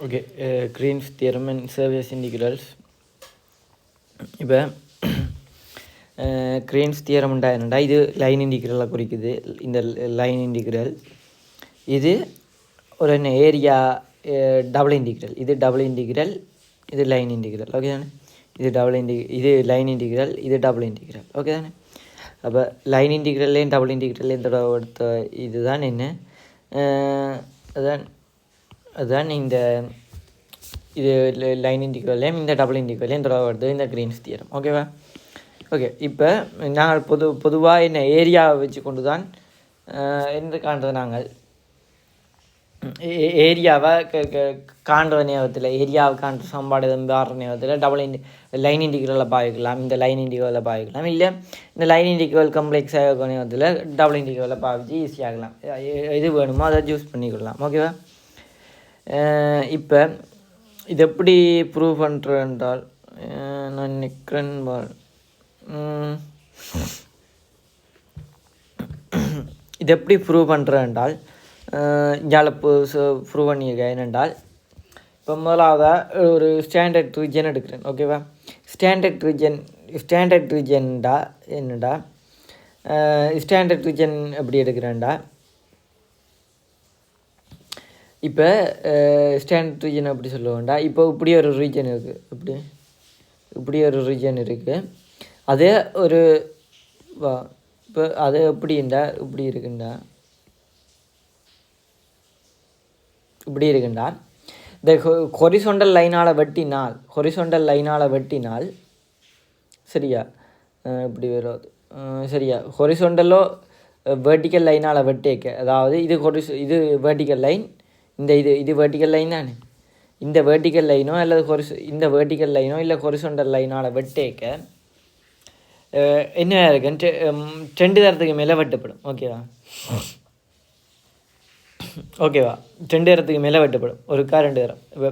Okay, Green's theorem and surface integrals. இப்போ Green's theorem என்னடா இது லைன் இன்டிகிரலாக குறிக்குது. இந்த லைன் இன்டிகிரல் இது ஒரு என்ன ஏரியா டபுள் இன்டிகிரல், இது டபுள் இன்டிகிரல், இது லைன் இன்டிகிரல். ஓகே தானே? இது லைன் இன்டிகிரல், இது டபுள் இன்டிகிரல். ஓகே தானே? அப்போ லைன் இன்டிகிரல்லையும் டபுள் இன்டிகிரல்லையும் தொடர்படுத்த இதுதான் என்ன, அதுதான் இந்த இது லைன் இன்டிகிரல்லையும் இந்த டபுள் இன்டிகிரல்லையும் தொடர்படுது இந்த கிரீன்ஸ் தியரம். ஓகேவா? ஓகே, இப்போ நாங்கள் பொதுவாக என்ன ஏரியாவை வச்சு கொண்டு தான் என்று காண்றது. நாங்கள் ஏரியாவை காண்ற நேரத்தில், ஏரியாவை காண்ற சம்பாடு மாறுற நேரத்தில் லைன் இன்டிகிரலில் பாவிக்கலாம், இந்த லைன் இன்டிகிரலில் பாவிக்கலாம், இல்லை இந்த லைன் இன்டிகிரல் கம்ப்ளெக்ஸாக நேரத்தில் டபுள் இன்டிகிரலில் பாவிச்சு ஈஸியாகலாம். எது வேணுமோ அதை சூஸ் பண்ணிக்கலாம். ஓகேவா? இப்போ இது எப்படி ப்ரூவ் பண்ணுறேன் என்றால், நான் நிற்கிறேன் இது எப்படி ப்ரூவ் பண்ணுறேன் என்றால், இங்கே ப்ரூவ் பண்ணியிருக்கேன். என்னென்றால், இப்போ முதலாவதாக ஒரு ஸ்டாண்டர்ட் ரீஜன் எடுக்கிறேன். ஓகேவா? ஸ்டாண்டர்ட் ரீஜன்டா என்னடா, ஸ்டாண்டர்ட் ரீஜன் எப்படி எடுக்கிறேன்டா, இப்போ ஸ்டாண்டர்ட் ரீஜன் அப்படி சொல்லுவோம்டா. இப்போ இப்படி ஒரு ரீஜன் இருக்குது, இப்படி ஒரு ரீஜன் இருக்குது. அதே ஒரு இப்போ அது எப்படிண்டா, இப்படி இருக்குண்டா, இந்த ஹொரிசோண்டல் லைனால் வெட்டினால் சரியா, இப்படி வராது சரியா. ஹொரிசோண்டலோ வெர்டிக்கல் லைனால் வெட்டேக்க, அதாவது இது வெர்டிக்கல் லைன், இது வெர்டிக்கல் லைன் தானே. இந்த வெர்டிக்கல் லைனோ அல்லது இந்த வெர்டிக்கல் லைனோ இல்லை ஹொரிசோண்டல் லைனால் வெட்டேக்க என்ன இருக்கு, 2 தரத்துக்கு மேலே வெட்டப்படும். ஓகேவா? 2 தரத்துக்கு மேலே வெட்டப்படும். ஒரு 2 தரம். இப்போ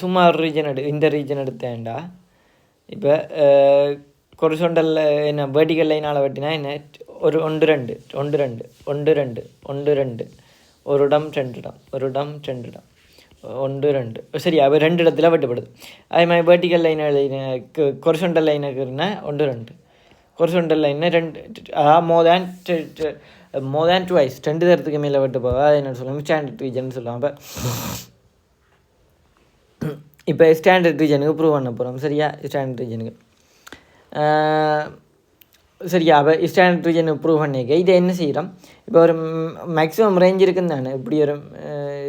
சும்மா ஒரு ரீஜன் இந்த ரீஜன் எடுத்தேன்டா, இப்போ ஹொரிசோண்டல் என்ன வெர்டிக்கல் லைனால் வெட்டினா என்ன, ஒரு 1 2 1 2 1 2 1 2 ஒரு இடம் 2 இடம், ஒரு இடம் 2 இடம், 1 2 சரி. அப்போ 2 இடத்துல வெட்டப்படுது. அதே மாதிரி வெர்டிக்கல் லைன் ஹொரிசோண்டல் லைனுக்குன்னா 1 2, ஹொரிசோண்டல் லைன்னா 2, அதாவது மோர் தேன் டுவைஸ் 2 தரத்துக்கு மேலே வெட்ட போக அது என்ன சொல்லுவாங்க, ஸ்டாண்டர்ட் ரீஜன் சொல்லுவாங்க. இப்போ ஸ்டாண்டர்ட் ரீஜனுக்கு ப்ரூவ் பண்ண போகிறோம். சரியா? ஸ்டாண்டர்ட் ரீஜனுக்கு சரியா. அப்போ ஸ்டாண்டர்ட் ரீஜனுக்கு ப்ரூவ் பண்ணிக்க இதை என்ன செய்கிறோம், இப்போ ஒரு மேக்ஸிமம் ரேஞ்ச் இருக்குன்னு தானே, இப்படி ஒரு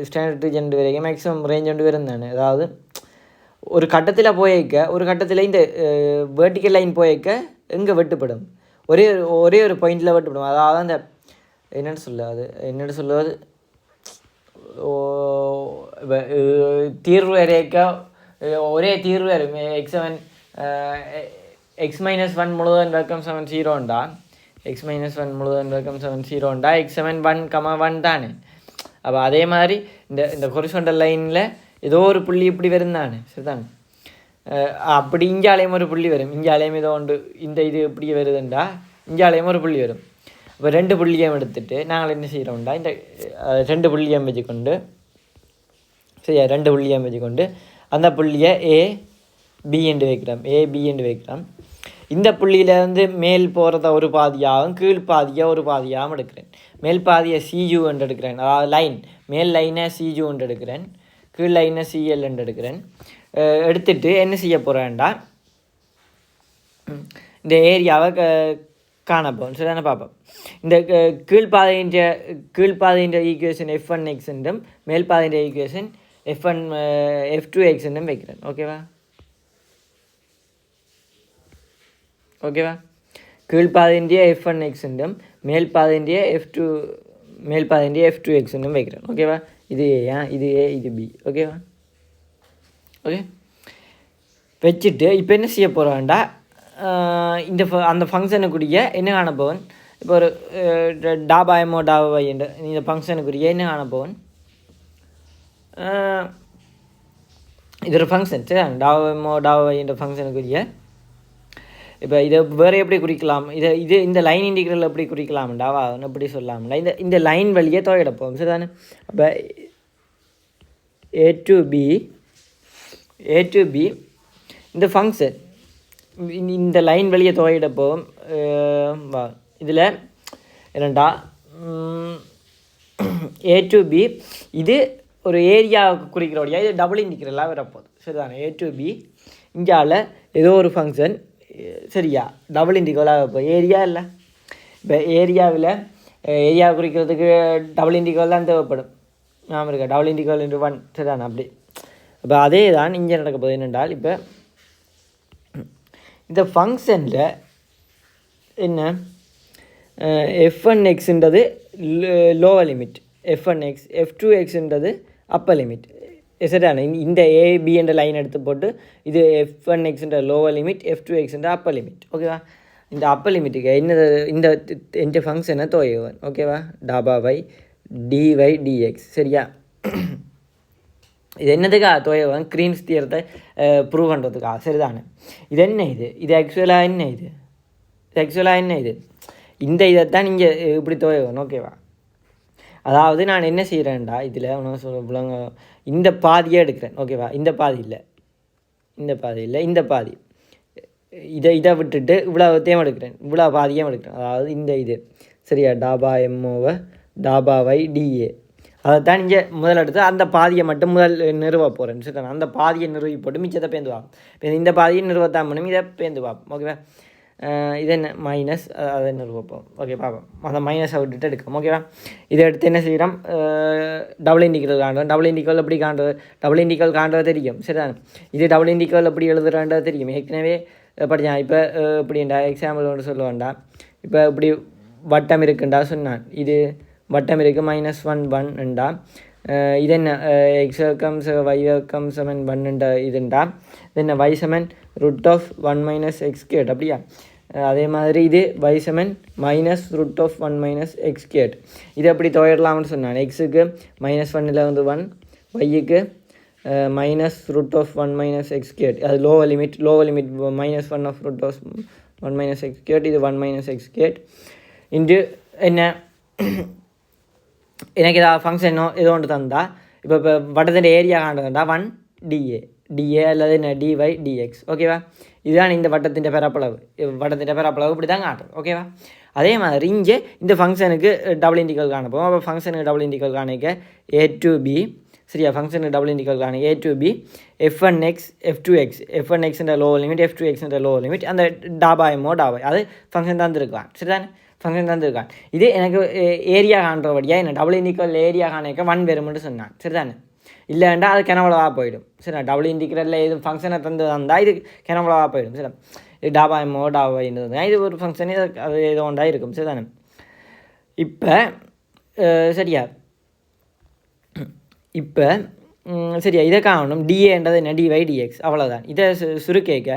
ஸ்டாண்டர்ட் ரீஜன் வரைக்கும் மேக்ஸிமம் ரேஞ்ச் கொண்டு வரும் தானே. அதாவது ஒரு கட்டத்தில் இந்த வெர்டிக்கல் லைன் போய்க்க எங்கே வெட்டுப்படும், ஒரே ஒரு பாயிண்டில் வெட்டுப்படும். அதாவது அந்த என்னென்னு சொல்லுவது தீர்வு வரைக்க ஒரே தீர்வு வரும். x-1 முழுவதும் வர்க்கம் 7 0 x-1 முழுவதும் வர்க்கம் 7 0 x7 1 தானே. அப்போ அதே மாதிரி இந்த ஹொரிசோண்டல் லைனில் ஏதோ ஒரு புள்ளி இப்படி வரும் தானே. சரிதானே? அப்படி இஞ்சாலையும் ஒரு புள்ளி வரும், இஞ்சாலையும் ஏதோ ஒன்று இந்த இது எப்படி வருதுண்டா, இஞ்சாலையும் ஒரு புள்ளி வரும். இப்போ 2 புள்ளியம் எடுத்துகிட்டு நாங்கள் என்ன செய்கிறோம்டா, இந்த 2 புள்ளியம் வச்சுக்கொண்டு சரியா, 2 புள்ளியம் வச்சுக்கொண்டு அந்த புள்ளியை ஏ பி என்று வைக்கிறோம். இந்த புள்ளியிலேருந்து மேல் போகிறத ஒரு பாதியாகவும் கீழ் பாதியாக ஒரு பாதியாகவும் எடுக்கிறேன். மேல் பாதியை சிஜு என்று எடுக்கிறேன், அதாவது மேல் லைனை சிஜு என்று எடுக்கிறேன், கீழ் லைனை சிஎல் என்று எடுக்கிறேன். எடுத்துட்டு என்ன செய்ய போகிறேன்டா, இந்த ஏரியாவை காணப்போம். சரிதானே? பார்ப்போம். இந்த கீழ்பாதையின் ஈக்குவேஷன் f1x என்றும் மேல் பாதையின் ஈக்குவேஷன் f2x என்றும் வைக்கிறேன். ஓகேவா? கீழ்பாதையின் f1x என்றும் மேல் பாதையின் f2x என்றும் வைக்கிறேன். ஓகேவா? இது இது A, இது B. ஓகேவா? ஓகே, வச்சுட்டு இப்போ என்ன செய்ய போகிறோம்டா, அந்த ஃபங்க்ஷனுக்குரிய என்ன காணப்போவன், இப்போ ஒரு டாபாயமோ டாபை என்ற இந்த ஃபங்க்ஷனுக்குரிய என்ன காணப்போவன், இது ஒரு ஃபங்க்ஷன். சரி, டாபாயமோ டாபை என்ற ஃபங்க்ஷனுக்குரிய இப்போ இதை வேறு எப்படி குறிக்கலாம், இந்த லைன் இன்டிகிரல் எப்படி குறிக்கலாம்டாவா எப்படி சொல்லலாம்டா, இந்த லைன் வழியே தொகையிடப்போம். சரிதானே? அப்போ a to b இந்த ஃபங்க்ஷன் இந்த லைன் வெளியே துவையிடப்போ வா இதில் என்னண்டா a to b இது ஒரு ஏரியாவுக்கு குறிக்கிறோடையா இது டபுள் இண்டிகேட்டர்லாம் வரப்போகுது சரிதானே a to b இங்கால ஏதோ ஒரு ஃபங்க்ஷன் சரியா டபுள் இண்டிகேட்டராக வைப்போம் ஏரியா இல்லை இப்போ ஏரியா குறிக்கிறதுக்கு டபுள் இண்டிகேட்டர் தான் தேவைப்படும் நாம் இருக்கா டபுள் இண்டிகேட்டர் இன்ட்டு 1 சரிதானே அப்படி இப்போ அதே தான் இங்கே நடக்க போகுது என்னென்றால் இப்போ இந்த ஃபங்க்ஷனில் என்ன f1xன்றது லோவர் லிமிட் f1x f2xன்றது அப்பர் லிமிட் சரிதானே இந்த ஏபி என்ற லைன் எடுத்து போட்டு இது f1xன்ற லோவர் லிமிட் f2xன்ற அப்பர் லிமிட் ஓகேவா இந்த அப்பர் லிமிட்டுக்கு இந்த ஃபங்க்ஷனை தோயவன் ஓகேவா டாபா வை dy dx சரியா இது என்னதுக்காக தோயவன் க்ரீன்ஸ் தியரத்தை ப்ரூவ் பண்ணுறதுக்காக சரிதானே இது என்ன இது ஆக்சுவலாக என்ன இது இந்த இதைத்தான் நீங்கள் இப்படி தோயவன் ஓகேவா அதாவது நான் என்ன செய்கிறேன்டா இதில் உனக்கு சொல்ல இந்த பாதியே எடுக்கிறேன் ஓகேவா இந்த பாதி இல்லை இந்த பாதி இதை விட்டுட்டு இவ்வளோ எடுக்கிறேன் இவ்வளோ பாதியும் எடுக்கிறேன் அதாவது இந்த இது சரியா டாபா எம்ஓவை டாபா வை டிஏ அதைத்தான் இங்கே முதல் எடுத்து அந்த பாதியை மட்டும் முதல் நிறுவ போகிறேன் சரி அந்த பாதியை நிறுவி போட்டு மிச்சத்தை பேந்து பார்ப்போம் இப்போ இந்த பாதியை நிறுவத்தான் பண்ணும் இதை பேந்து பார்ப்போம் ஓகேவா இது என்ன மைனஸ் அதை நிறுவப்போம் ஓகே பார்ப்போம் அந்த மைனஸை விட்டுட்டு எடுக்கும் ஓகேவா இதை எடுத்து என்ன செய்கிறோம் டபுள் இண்டிகேட்டர் காண்றோம் டபுள் இண்டிகேட்டர் எப்படி காண்றது டபுள் இண்டிகேட்டர் காண்றது தெரியும் சரிதான் இது டபுள் இண்டிகேட்டர் எப்படி எழுதுறான்றது தெரியும் ஏற்கனவே படித்தான் இப்போ இப்படிண்டா எக்ஸாம்பிள் ஒன்று சொல்ல வேண்டாம் இப்போ இப்படி வட்டம் இருக்குண்டா சொன்னான் இது வட்டம் இருக்குது -1 இது என்ன x comes y comes சமன் 1 இதுண்டா இது என்ன y சமன் √1 - x கேட் அப்படியா அதே மாதிரி இது y சமன் -√1 - x கேட் இது அப்படி துவையிடலாம்னு சொன்னான் எக்ஸுக்கு -1 1 yக்கு -√1 - x கேட் அது லோவர் லிமிட் -1 - x கேட் இது 1 - x கேட் இன்று என்ன எனக்கு ஏதாவது ஃபங்க்ஷனோ ஏதோ ஒன்று தந்தா இப்போ வட்டத்தின் ஏரியா காண்றதுண்டா 1 DA அல்லது என்ன dy dx ஓகேவா இதுதான் இந்த வட்டத்தின் பரப்பளவு இப்படி தான் காட்டும் ஓகேவா அதே மாதிரி இங்கே இந்த ஃபங்க்ஷனுக்கு டபுள் இண்டிகேட்டர் காணப்போம் அப்போ ஃபங்க்ஷனுக்கு டபுள் இண்டிகேட்டர் காணிக்க a to b சரியா ஃபங்க்ஷனுக்கு டபுள் இண்டிகேட்டர் காணிக்க a to b f1x f1xன்ற லோவர் லிமிட் f2xன்ற லோவர் லிமிட் அந்த டாபாயமோ அது ஃபங்க்ஷன் தந்துருக்கான் சரிதானே ஃபங்க்ஷன் தந்துருக்கான் இது எனக்கு ஏரியா காண்றபடியாக என்ன டபுள் இண்டிகேட்டர் ஏரியா காணிக்க 1 வரும்னு சொன்னான் சரிதானே இல்லைண்டா அது கிணவளவாக போயிடும் சரி டபுள் இண்டிகேட்டரில் எதுவும் ஃபங்க்ஷனை தந்தால் இது கிணவளவாக போயிடும் சரி இது டாபாயமோ டாபாயின்றது இது ஒரு ஃபங்க்ஷன் அது ஏதோ ஒன்றா இருக்கும் சரிதானே இப்போ சரியா இதை காணணும் டிஏன்றது என்ன dy dx அவ்வளோதான் இதை சுருக்கேக்க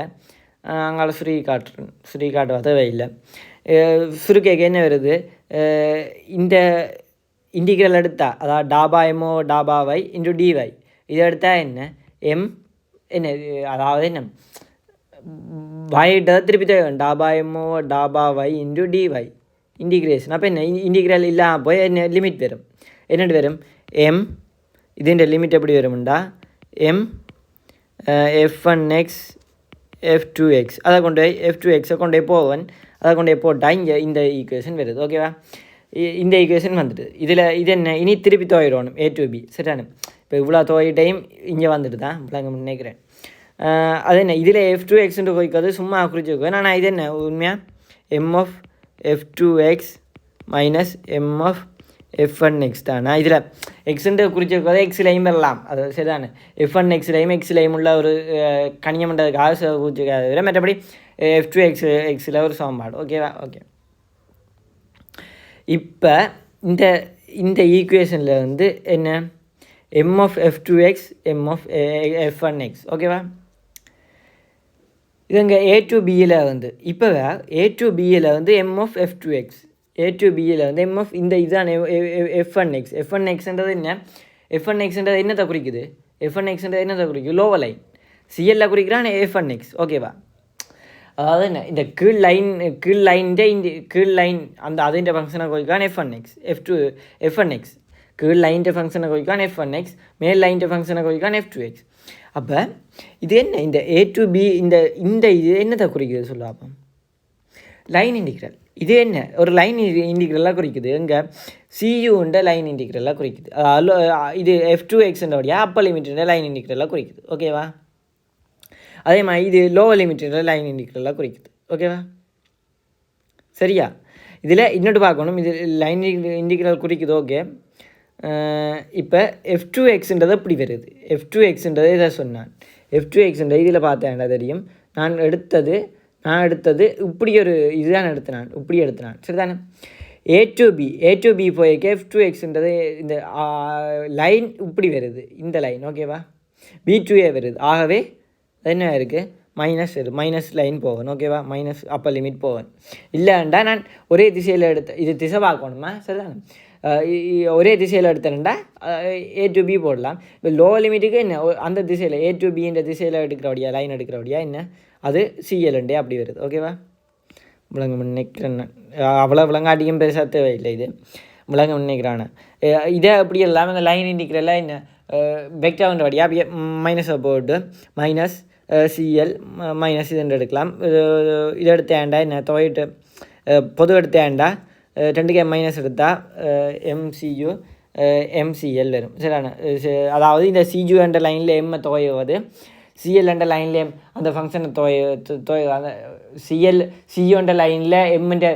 அங்கால சுருக்கி காட்டுவா தேவையில்லை சுருக்கேக்க என்ன வருது இந்த இண்டிகேட்டர் எடுத்தால் அதாவது டாபா எம்ஓ டாபா வை இன்டு டிவை இதை எடுத்தால் என்ன என்ன அதாவது என்ன வைட்டை திருப்பி தேவை டாபா எம்ஓ டாபா வை இன்டு டிவை இன்டிகிரேஷன் அப்போ என்ன இன்டிகிரல் இல்லாமல் போய் என்ன லிமிட் வரும் என்னென்னு வரும் ഇതിൻ്റെ ലിമിറ്റ് எப்படி വരുമുണ്ടാ f1x f2x அதை கொண்டு போய் f2xை கொண்டு போய் போவன் அதை கொண்டு போய் போட்டால் இங்கே இந்த ஈக்குவேஷன் வருது ஓகேவா இந்த ஈக்குவேஷன் வந்துட்டு இது என்ன இனி திருப்பி துவையிடணும் a to b சரிதானே இப்போ இவ்வளோ துவையிட்டையும் இங்கே வந்துட்டு தான் இவ்வளோ நினைக்கிறேன் அது என்ன இதில் f2xன்ட்டு போய்க்காது சும்மா குறிச்சு வைக்குவேன் ஆனால் இது என்ன உண்மையாக m of f2x minus m of f1x தானே இதில் எக்ஸுன்ட்டு குறிச்சிருக்கிறது எக்ஸ்லையும் வரலாம் அது சரிதானே f1xலையும் எக்ஸ்லையும் உள்ள ஒரு கணியம்ன்றதுக்காக குறிச்சிருக்காது விட மற்றபடி f2xல் ஒரு சமன்பாடு ஓகேவா ஓகே இப்போ இந்த ஈக்குவேஷனில் வந்து என்ன m of f2x m of f1x ஓகேவா இதுங்க a to bயில் வந்து இப்போ a to bயில் வந்து m of f2x a to bயில் வந்து m of இந்த இதுதான் f1xன்றது என்ன f1xன்றது என்னத்தை குறிக்குது f1xன்றது என்னத்தை குறிக்குது லோவர் லைன் சிஎல்ல குறிக்கிறான் f1x ஓகேவா அதாவது என்ன இந்த கீழ் லைன் அந்த அதிൻ്റെ ஃபங்க்ஷனை குறிக்கிறான் f1x கீழ் லைன் ஃபங்க்ஷனை குறிக்கான் f1x, மேல் லைன் ஃபங்க்ஷனை குறிக்கான் f2x. அப்போ இது என்ன, இந்த a to b இந்த இது என்னத்தை குறிக்குது சொல்லுவாப்போ, லைன் இன்டிகிரல். இது என்ன, ஒரு லைன் இன்டிகிரலாக குறிக்குது. எங்கே சியூண்ட லைன் இன்டிகிரலாக குறிக்குது. இது f2xோடைய அப்பர் லிமிட்டுன்ற லைன் இன்டிகிரலாக குறிக்குது. ஓகேவா? அதே மாதிரி இது லோவர் லிமிட்டுன்ற லைன் இன்டிகிரலாக குறிக்குது. ஓகேவா? சரியா? இதில் இன்னொன்று பார்க்கணும், இது லைன் இன்டிகிரல் குறிக்குது. ஓகே, இப்போ f2xன்றது எப்படி வருது, f2xன்றது இதை சொன்னான். f2xன்றது இதில் பார்த்தேன்டா தெரியும். நான் எடுத்தது இப்படி ஒரு இதுதான் எடுத்தினான், இப்படி எடுத்தினான். சரிதானே? a to b போய் f2xன்றது இந்த லைன் இப்படி வருது, இந்த லைன். ஓகேவா? b to a வருது. ஆகவே என்ன இருக்குது, மைனஸ் வருது, மைனஸ் லைன் போகணும். ஓகேவா? மைனஸ் அப்பர் லிமிட் போகணும். இல்லைண்டா நான் ஒரே திசையில் இது திசை பார்க்கணுமா? சரிதானே? ஒரே திசையில் எடுத்தேன்டா a to b போடலாம். இப்போ லோ லிமிட்டுக்கு என்ன, அந்த திசையில் a to bன்ற திசையில் எடுக்கிறபடியா, லைன் எடுக்கிறபடியா என்ன, அது சிஎல்ண்டே அப்படி வருது. ஓகேவா? விளங்க நினைக்கிறேன், அவ்வளோ விளங்காட்டியும் பெருசாக தேவையில்லை. இது விளங்க நினைக்கிறானே. இதே அப்படி இல்லாமல் இந்த லைன் இன்டிக்கிறெல்லாம் என்ன வெக்டார்ன்ற வழியாக அப்படியே மைனஸை போட்டு மைனஸ் சிஎல் மைனஸ் இதுன்னு எடுக்கலாம். இதை எடுத்தேன்டா என்ன துவைட்டு பொது எடுத்தேன்டா 2k மைனஸ் எடுத்தால் எம்சியூ எம்சிஎல் வரும். சரிண்ணா? அதாவது இந்த சிஜு என்ற லைனில் எம்மை துவைவது, சிஎல் என்ற லைனில் எம் அந்த ஃபங்க்ஷனை அந்த சிஎன்ற லைனில் எம்ன்ற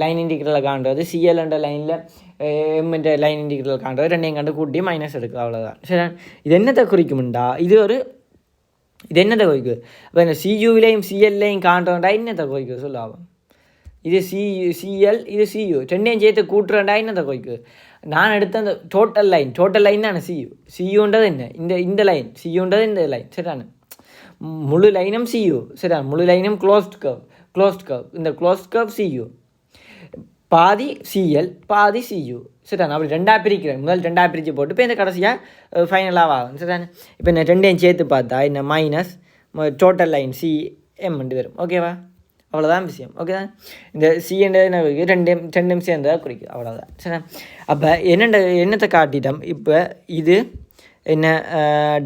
லைன் இன்டிகிரலை காண்றது, சிஎல் என்ற லைனில் எம்ன்ற லைன் இன்டிகிரல் காண்றது, ரெண்டையும் கண்டு கூட்டி மைனஸ் எடுக்கும். அவ்வளோதான். சரி, இது என்னத்தை குறிக்கும்டா, இது என்னத்தை குறிக்கும்? இப்போ இந்த சியூவிலையும் சிஎல்லையும் காண்றோண்டா என்னத்தை குறிக்கும் சொல்லுவாங்க. இது சிஎல், இது சியூ, ரெண்டையும் சேர்த்து கூட்டுறேன்டா என்னத்தை குறிக்கும்? நான் எடுத்த அந்த டோட்டல் லைன் தானே சியூன்றது என்ன, இந்த லைன் சியூன்றது இந்த லைன். சரிதானே? முழு லைனும் சியூ. சரியா? முழு லைனும் க்ளோஸ்ட் கர்வ். இந்த க்ளோஸ்ட் கர்வ் சியூ, பாதி சிஎல் பாதி சியூ. சரிதானே? அப்படி ரெண்டாக பிரிக்கிறேன். முதல் ரெண்டாக பிரித்து போட்டு இப்போ இந்த கடைசியாக ஃபைனலாக ஆகும். சரிதானே? இப்போ இந்த ரெண்டையும் சேர்த்து பார்த்தா இந்த மைனஸ் டோட்டல் லைன் சிஎம் வரும். ஓகேவா? அவ்வளோதான் விஷயம். ஓகே தான். இந்த சிஎன்றது ரெண்டும் சேர்ந்ததாக குறிக்கும். அவ்வளோதான். சரி, அப்போ என்னத்தை காட்டிட்டோம் இப்போ. இது என்ன,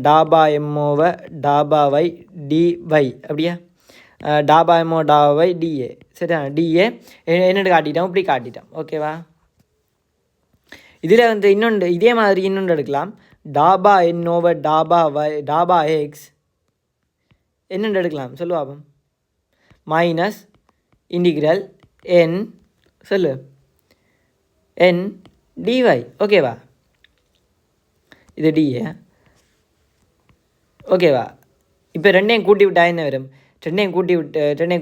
டாபா எம்ஓவை டாபாவை டிவை, அப்படியா, டாபா எம்ஓ டாபாவை டிஏ. சரியா? டிஏ என்னென்னு காட்டிட்டோம், இப்படி காட்டிட்டோம். ஓகேவா? இதில் இன்னொன்று இதே மாதிரி இன்னொன்று எடுக்கலாம். டாபா என்னோவை டாபா எக்ஸ் என்னென்று எடுக்கலாம் சொல்லுவாப்போம். மைனஸ் இன்டிகிரல் என் சொல்லு என் டிஒய். ஓகேவா? இது டிஏ. ஓகேவா? இப்போ ரெண்டையும் கூட்டி விட்டா என்ன வரும்? ரெண்டையும்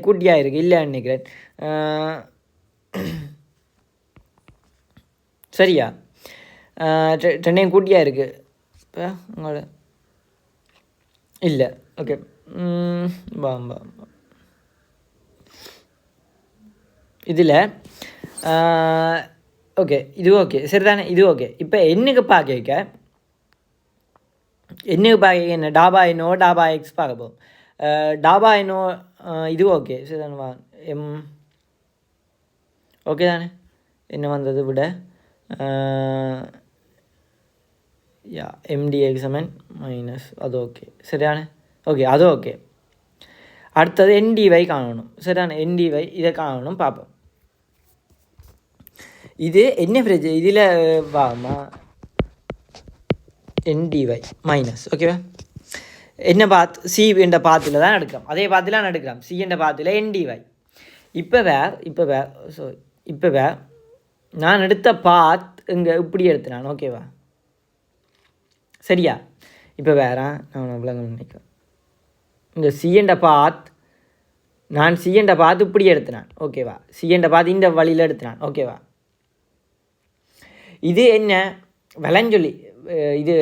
கூட்டியாக இருக்குது இல்லை நினைக்கிறேன். சரியா? ரெண்டையும் கூட்டியாக இருக்குது இப்போ உங்களோட இல்லை. ஓகே, இதில் ஓகே, இது ஓகே. சரிதானே? இது ஓகே. இப்போ என்னுக்கு பார்க்க என்ன, டாபா என்னோ டாபா எக்ஸ் பார்க்க போகும். டாபா என்னோ இது ஓகே. சரிதானே? வா எம் ஓகே தானே? என்ன வந்தது விட யா எம்டிஎக்ஸ் மைனஸ் அது ஓகே. சரிதானே? ஓகே, அது ஓகே. அடுத்தது என்டிவை காணணும். சரிதானே? என்டிவை இதை காணணும், பார்ப்போம். இது என்ன ஃப்ரிட்ஜ், இதில் வாமா என்டிவை மைனஸ். ஓகேவா? என்ன பாத், சி என்ற பாத்தில் தான் எடுக்கிறோம், அதே பாத்தில் தான் எடுக்கிறோம். சி என்ற பாத்தில் என்டிவை. இப்போ நான் எடுத்த பாத் இங்கே இப்படி எடுத்துனான். ஓகேவா? சரியா? இப்போ நான் விளங்க நினைக்கிறேன். இந்த சிஎண்ட பாத் நான் சிஎண்ட பாத் இப்படி எடுத்தினான். ஓகேவா? சிஎண்ட பாத் இந்த வழியில் எடுத்தினான். ஓகேவா? இது என்ன விளஞ்சொல்லி, இது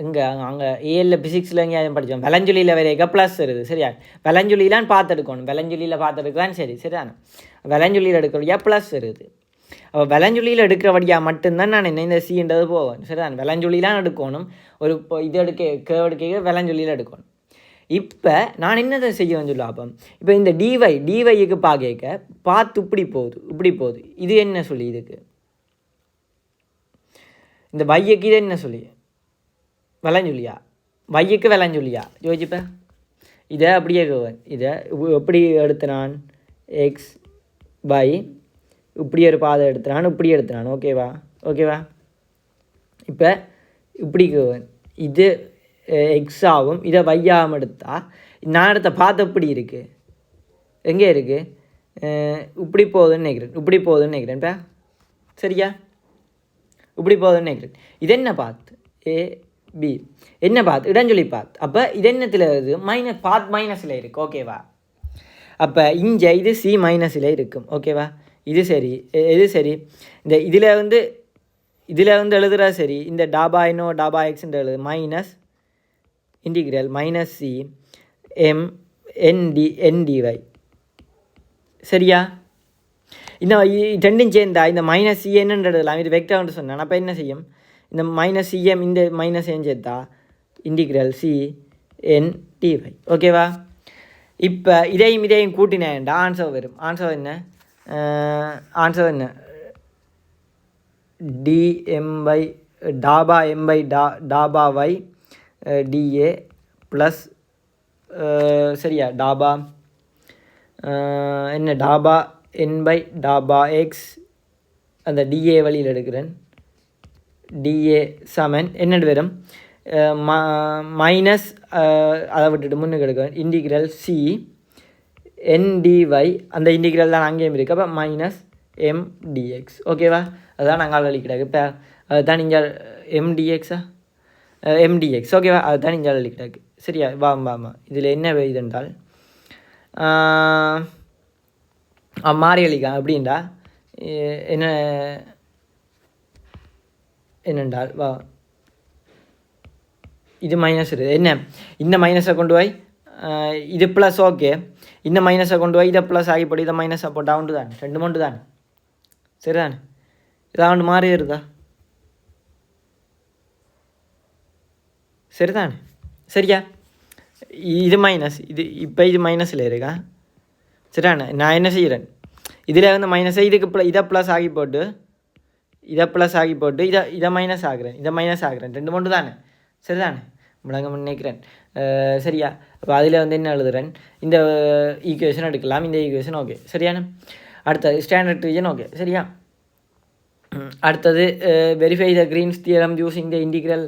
இங்கே அங்கே ஏஎல்ல ஃபிசிக்ஸில் எங்கேயாவது படித்தோம். விளஞ்சொலியில் வரைக்க ப்ளஸ் வருது. சரியா? விளஞ்சொலியிலான் பார்த்துடுக்கணும், விளஞ்சொலியில் பார்த்துடுக்கலாம். சரி, சரிதானே? விளஞ்சொலியில் எடுக்கிறவடியா ப்ளஸ் வருது. அப்போ விளஞ்சொலியில் எடுக்கிறபடியாக மட்டும்தான் நான் என்ன இந்த சின்றது போவேன். சரிதான்? விளஞ்சொலிலாம் எடுக்கணும். ஒரு இது எடுக்க விளஞ்சொலியில் எடுக்கணும். இப்போ நான் என்னதை செய்யணும்னு சொல்லுவாப்போம். இப்போ இந்த டிவைக்கு பார்த்து இப்படி போகுது. இது என்ன சொல்லி இதுக்கு இந்த வையக்கு இது என்ன சொல்லி விளைஞ்சொல்லியா வையக்கு விளைஞ்சொல்லியா யோசிப்பேன். இதை அப்படியே இதை எப்படி எடுத்தினான் எக்ஸ் பை இப்படி ஒரு பாதை எடுத்தினான் இப்படி எடுத்தினான். ஓகேவா இப்போ இப்படி இது எக்ஸ் ஆகும், இதை வையாகவும் எடுத்தால் நான் எடுத்த பாதை எப்படி இருக்குது எங்கே இருக்குது இப்படி போகுதுன்னு நினைக்கிறேன் இப்போ சரியா இப்படி போகுதுன்னு நினைக்கிறேன். இது என்ன பாத் ஏ பி என்ன பாத் இடஞ்சொல்லி பாத். அப்போ இது என்னத்தில் இருக்குது பாத் மைனஸில் இருக்குது. ஓகேவா அப்போ இங்கே இது சி மைனஸில் இருக்கும். ஓகேவா இது சரி இந்த இதில் வந்து எழுதுறா சரி. இந்த டாபா இன்னோ டாபா எக்ஸ்ன்ற எழுது minus integral minus C M N D Y சரியா. இந்த ரெண்டும் சேர்ந்தா இந்த மைனஸ் சி என்னன்றதுலாம் இது வெக்டர்னு சொன்னேன். அப்போ என்ன செய்யும் இந்த மைனஸ் சிஎம் இந்த மைனஸ் என் சேர்த்தா இன்டிகிரல் சி என் டிஒய். ஓகேவா இப்போ இதையும் கூட்டினேன்டா ஆன்சர் வரும். ஆன்சர் என்ன டிஎம் பை டாபா எம் பை டாபா ஒய் டிஏ ப்ளஸ் சரியா டாபா என்ன டாபா என் பை டாபா எக்ஸ் அந்த டிஏ வழியில் எடுக்கிறேன். டிஏ சமன் என்னென்னு வரும் மைனஸ் அதை விட்டுட்டு முன்னுக்கு எடுக்கிறேன் இன்டிகிரல் சி என்டிஒய் அந்த இன்டிகிரல் தான் அங்கேயும் இருக்குது. அப்போ மைனஸ் எம்டிஎக்ஸ். ஓகேவா அதுதான் நாங்கள் அழிக்கிறாங்க. இப்போ அதுதான் நீங்கள் எம்டிஎக்ஸ். ஓகேவா அதுதான் நீங்கள் அழிக்கிறாங்க. சரியா வாமா இதில் என்ன இதுன்றால் மாறி அழிக்கா அப்படின்டா என்னென்றால் வா இது மைனஸ் இருக்குது என்ன இந்த மைனஸை கொண்டு போய் இது ப்ளஸ். ஓகே இந்த மைனஸை கொண்டு போய் இதை ப்ளஸ் ஆகி போட்டு இதை மைனஸை போட்டால் உண்டு தான் ரெண்டு மண்டு தான் சரிதானே. இதாண்டு மாறி வருதா சரிதானே சரியா. இது மைனஸ் இப்போ இது மைனஸில் இருக்கா சரிதானே. நான் என்ன செய்கிறேன் இதில் வந்து மைனஸை இதுக்கு இதை ப்ளஸ் ஆகி போட்டு இதை மைனஸ் ஆகுறேன் ரெண்டு மண்டு தானே சரிதானே முழங்க நினைக்கிறேன் சரியா. அப்போ அதில் வந்து என்ன எழுதுறேன் இந்த ஈக்குவேஷன் எடுக்கலாம். இந்த ஈக்குவேஷன் ஓகே சரியான. அடுத்தது ஸ்டாண்டர்ட் ரீஜன் ஓகே சரியா. அடுத்தது verify the Green's theorem using the integral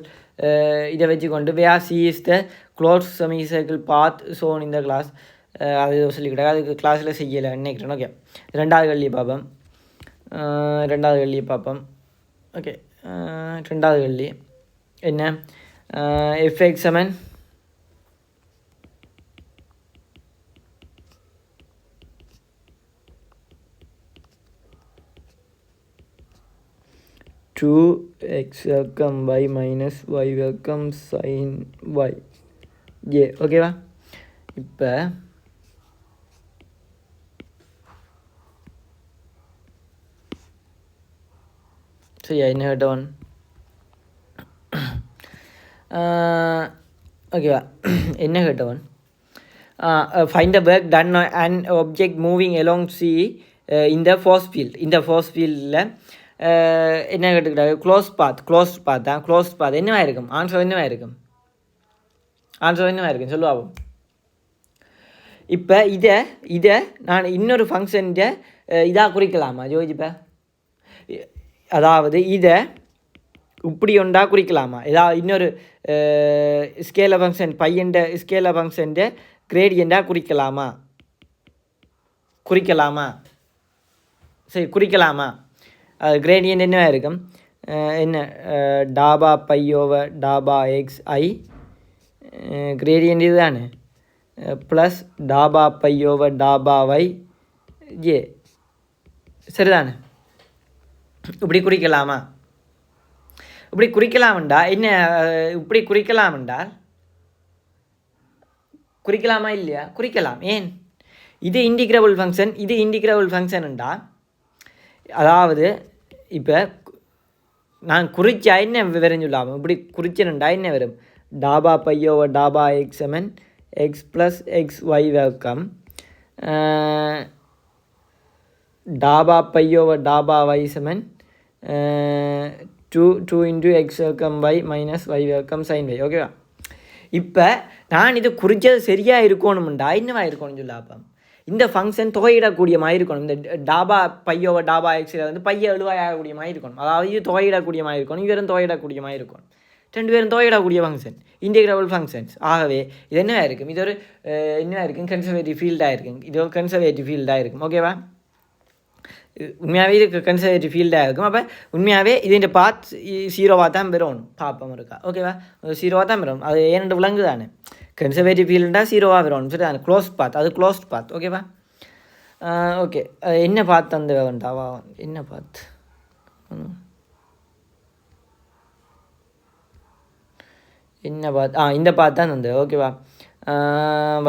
இதை வச்சுக்கொண்டு where C is the close semi circle path shown இந்த கிளாஸ் அது சொல்லிக்கிட்டாங்க. அதுக்கு கிளாஸில் செய்யலை நினைக்கிறேன். ஓகே ரெண்டாவது கேள்வியை பார்ப்போம். ஓகே ரெண்டாவது கேள்வி என்ன எஃப்எக்ஸ் சமன் டூ எக்ஸ் வர்க்கம் y மைனஸ் ஒய் வர்க்கம் சைன் ஒய் ஏ. ஓகேவா இப்போ சரியா என்ன கேட்டவன் ஓகேவா என்ன கேட்டவன் find the work done and object moving along C இந்த ஃபோர்ஸ் ஃபீல்டில் என்ன கேட்டுக்கிட்டாங்க க்ளோஸ் பாத் என்னவாக இருக்கும் ஆன்சர் என்னவாக இருக்கும் சொல்லுவாகும். இப்போ இதை நான் இன்னொரு ஃபங்க்ஷன்கிட்ட இதாக குறிக்கலாமா யோசிப்பேன். அதாவது இதை இப்படி ஒன்றா குறிக்கலாமா ஏதாவது இன்னொரு ஸ்கேல ஃபங்க்ஷன் பையன்ட ஸ்கேல ஃபங்க்ஷன்ட கிரேடியண்டாக குறிக்கலாமா சரி குறிக்கலாமா. அது கிரேடியன்ட் என்னவாக இருக்கும் என்ன டாபா பை ஓவர் டாபா எக்ஸ் ஐ கிரேடியன்ட் இது தானே ப்ளஸ் டாபா பை ஓவர் டாபா ஒய் ஏ சரிதானே. இப்படி குறிக்கலாமா என்ன இப்படி குறிக்கலாமா இல்லையா குறிக்கலாம். ஏன் இது இன்டிகிரபிள் ஃபங்க்ஷன்டா அதாவது இப்போ நான் குறிச்சா என்ன வரும் சொல்லாமல் இப்படி குறிச்சனுண்டா என்ன வரும் டாபா பை ஓவர் டாபா எக்ஸ் செமன் எக்ஸ் ப்ளஸ் எக்ஸ் ஒய் வர்க்கம் டாபா பை ஓவர் டாபா ஒய் செமன் 2 இன்ட்டு எக்ஸ் வர்க்கம் y மைனஸ் y வர்க்கம் சைன் y. ஓகேவா? இப்போ நான் இது குறித்தது சரியாக இருக்கணும்டா என்னவா இருக்கணும்னு சொல்லாப்பா இந்த ஃபங்க்ஷன் தொகையிடக்கூடிய மாதிரி இருக்கணும். இந்த டாபா பையோவ டாபா எக்ஸில் வந்து பைய எழுவாயக்கூடிய மாதிரி இருக்கணும். அதாவது இது தொகையிடக்கூடிய மாதிரி இருக்கணும், இவரும் தொகையிடக்கூடிய மாதிரி இருக்கணும். ரெண்டு பேரும் தொகையிடக்கூடிய ஃபங்க்ஷன், இன்டெகிரபிள் ஃபங்க்ஷன்ஸ். ஆகவே இது என்னவா இருக்கும்? இது ஒரு என்னவா இருக்கும்? கன்சர்வேட்டிவ் ஃபீல்டாக இருக்கும். இது ஒரு கன்சர்வேட்டிவ் ஃபீல்டாக இருக்கும். ஓகேவா? உண்மையாகவே இது கன்சர்வேட்டிவ் ஃபீல்டாக இருக்கும். அப்போ உண்மையாகவே இது பாத் 0வாக தான் பெறணும். பார்ப்போம் இருக்கா? ஓகேவா? 0வாக தான் பெறணும். அது ஏன்னு விளங்கு தானே. கன்சர்வேட்டிவ் ஃபீல்டாக 0வாக பெறணும். சரி தானே? க்ளோஸ் பாத், அது க்ளோஸ்ட் பாத். ஓகேவா? ஓகே, என்ன பாத் அந்த வேண்டாவா? என்ன பாத்? என்ன பாத்? இந்த பாத் தான் வந்து. ஓகேவா?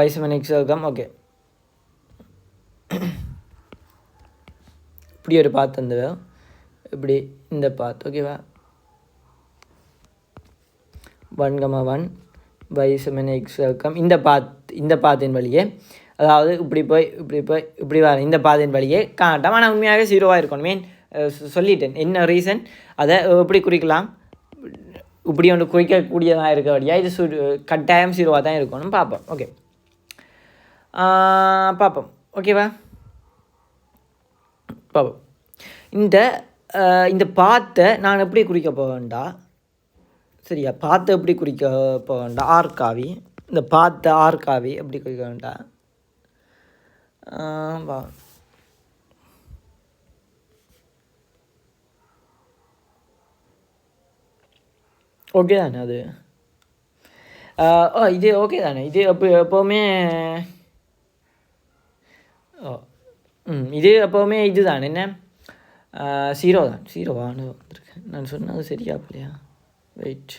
y7 x வர்க்கம். ஓகே, இப்படி ஒரு பாத் வந்து இப்படி இந்த பாத். ஓகேவா? 1,1 y7 x வர்க்கம் இந்த பாத்தின் வழியே, அதாவது இப்படி போய் இப்படி வர இந்த பாதின் வழியே காட்டும். ஆனால் உண்மையாகவே 0வாக இருக்கணும். மீன் சொல்லிட்டேன் என்ன ரீசன், அதை எப்படி குறிக்கலாம், இப்படி ஒன்று குறிக்கக்கூடியதாக இருக்க வழியாக இது கட்டாயம் 0வாக தான் இருக்கணும். பார்ப்போம். ஓகே, பார்ப்போம். ஓகேவா? பார்ப்போம். இந்த பாத்தை நான் எப்படி குறிக்க போவேன்டா? சரியா? பாத்தை எப்படி குறிக்க போவேன்டா? ஆர்காவி. இந்த பாத்தை ஆர்காவி எப்படி குறிக்க வேண்டாம்? வா, ஓகே தானே அது? இது ஓகே தானே? இது எப்போவுமே இது எப்போவுமே இது தான் என்ன 0 தான். 0வான்னு வந்திருக்கேன் நான் சொன்னது சரியா இல்லையா? வெயிட்,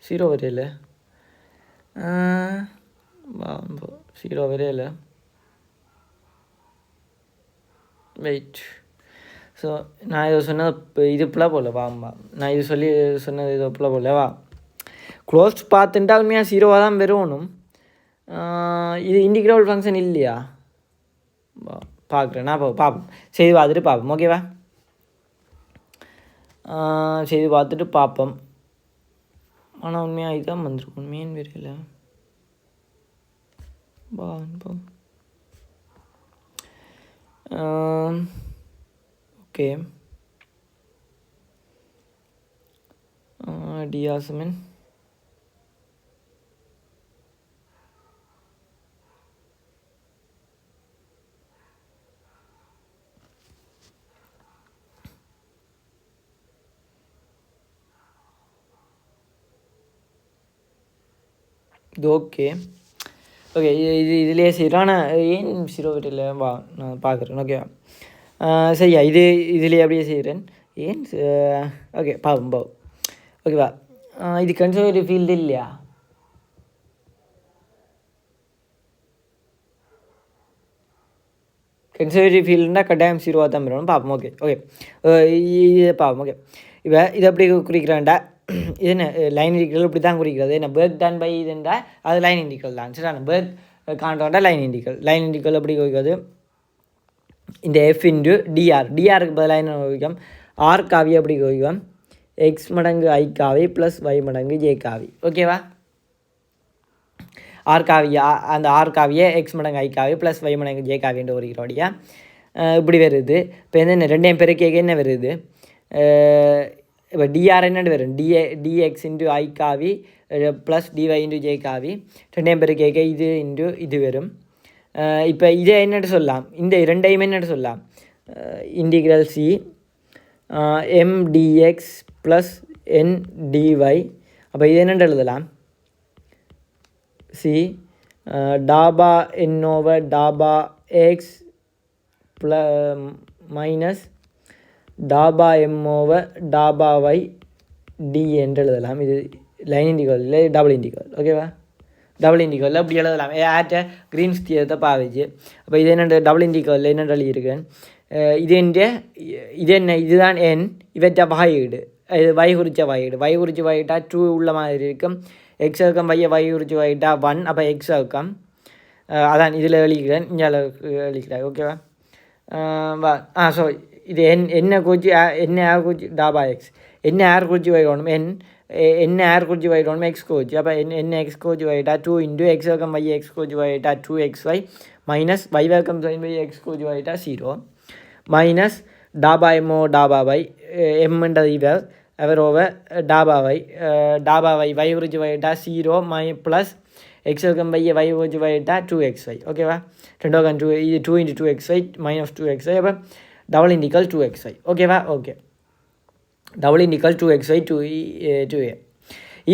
0 வரையில 0 வரையில வெயிட். ஸோ நான் இதை சொன்னது இப்போ இது பிள்ளை போல வாம்பா, நான் இது சொன்னது இது பிள்ளை போல வா. க்ளோஸ்ட் பார்த்துட்டா உண்மையாக 0வாக தான் பெறணும். இது இன்டிகிரபிள் ஃபங்க்ஷன் இல்லையா? வா பார்க்குறேன் நான். பார்ப்போம், செய்து பார்த்துட்டு பார்ப்போம். ஓகேவா? செய்து பார்த்துட்டு பார்ப்போம். ஆனால் உண்மையாக இதுதான் வந்துருக்கும். உண்மையின் வரையில் ஓகே, டியாசமின் இது ஓகே. ஓகே, இதுலேயே செய்கிறோம். ஆனால் ஏன் 0 வரையில் வா நான் பார்க்குறேன். ஓகேவா? சரியா, இதுலேயே அப்படியே செய்கிறேன். ஏன் ஓகே பார்ப்போம். ஓகேவா? இது கன்சர்வேட்டிவ் ஃபீல்டு இல்லையா? கன்சர்வேட்டிவ் ஃபீல்டுனா கட்டாயம் 0வாக தான் பெறணும். பார்ப்போம். ஓகே இது பார்ப்போம். ஓகே, இப்போ இது எப்படி குறிக்கிறான்டா? இது என்ன லைன் இன்டிகல் இப்படி தான் குறிக்கிறது. என்ன பேர்க் டன் பை இதுண்டா அது லைன் இன்டிகல் தான். சரிண்ணா? பேர்க் காண்றாண்டா லைன் இன்டிகல் எப்படி குறிக்கிறது? இந்த எஃப் இன்டு டிஆருக்கு பதிலாக என்ன குறிக்கும்? ஆர் காவி எப்படி குறிக்கும்? எக்ஸ் மடங்கு ஐ காவி ப்ளஸ் ஒய் மடங்கு ஜே காவி. ஓகேவா? அந்த ஆர் காவியை எக்ஸ் மடங்கு ஐ காவி ப்ளஸ் ஒய் மடங்கு ஜே காவின்னு குறிக்கிறோடியா இப்படி வருது. இப்போ என்ன ரெண்டையும் பெருக்கேக்க என்ன வருது? இப்போ டிஆர் என்னென்னு வரும்? டிஎக்ஸ் இன்டு ஐ காவி ப்ளஸ் டிஒய் இன்டு ஜே காவி. ரெண்டையும் பெருக்கேக்க இது இன்டு இது வரும். இப்போ இதை என்னென்னு சொல்லலாம்? இந்த ரெண்டையும் என்னென்னு சொல்லலாம்? Integral C M D X plus N D Y. அப்போ இது என்னென்று எழுதலாம்? சி டாபா என் ஓவர் டாபா எக்ஸ் மைனஸ் டாபா எம் ஓவர் டாபா ஒய் டி என்று எழுதலாம். இது லைன் இன்டிகல் இல்லை, டபுள் இன்டிகல். ஓகேவா? டபுள் இன்டிகல் அப்படி எழுதலாம். ஆட்ட கிரீன்ஸ் தியரத்தை பாவிச்சு. அப்போ இது என்ன டபுள் இன்டிகல் என்னென்று எழுதியிருக்கேன்? இது என்ன? இதுதான் என், இவற்ற வகையீடு. இது வை குறித்த வகையிட்டா 2 உள்ள மாதிரி இருக்கும். எக்ஸ் வர்க்கம் வைய வை குறித்து வகையிட்டா 1. அப்போ எக்ஸ் வர்க்கம் அதான் இதில் எழுதிக்கிறேன், இங்கே எழுதிக்கிறேன். ஓகேவா? ஸோ இது என்ன குறித்து என்ன குறித்து டாபா எக்ஸ் என்ன ஏர் குறிச்சி வைக்கணும் என்ன ஏர் குறிச்சி வைக்கணும் எக்ஸ் கோச்சு அப்போ என்ன எக்ஸ் கோச்சு வைட்டா 2 இன்ட்டு எக்ஸ் வர்க்கம் பை எக்ஸ் கோச்சு வைட்டா 2xy மைனஸ் y வர்க்கம் சைன் பை எக்ஸ் கோச்சு வைட்டா 0 மைனஸ் டாபா எம்மோ டாபா பை எம்ன்றது அவர் ஓவர் டாபா வை y குறிச்சி வைட்டா 0 ப்ளஸ் எக்ஸ் வர்க்கம் பை y குறிச்சி வைட்டா 2xy ஓகேவா 2 இது 2 இன்ட்டு 2xy மைனஸ் 2xy அப்போ டபுள் இண்டிக்கல் 2xy ஓகேவா ஓகே டபுள் இண்டிக்கல் 2xy 2a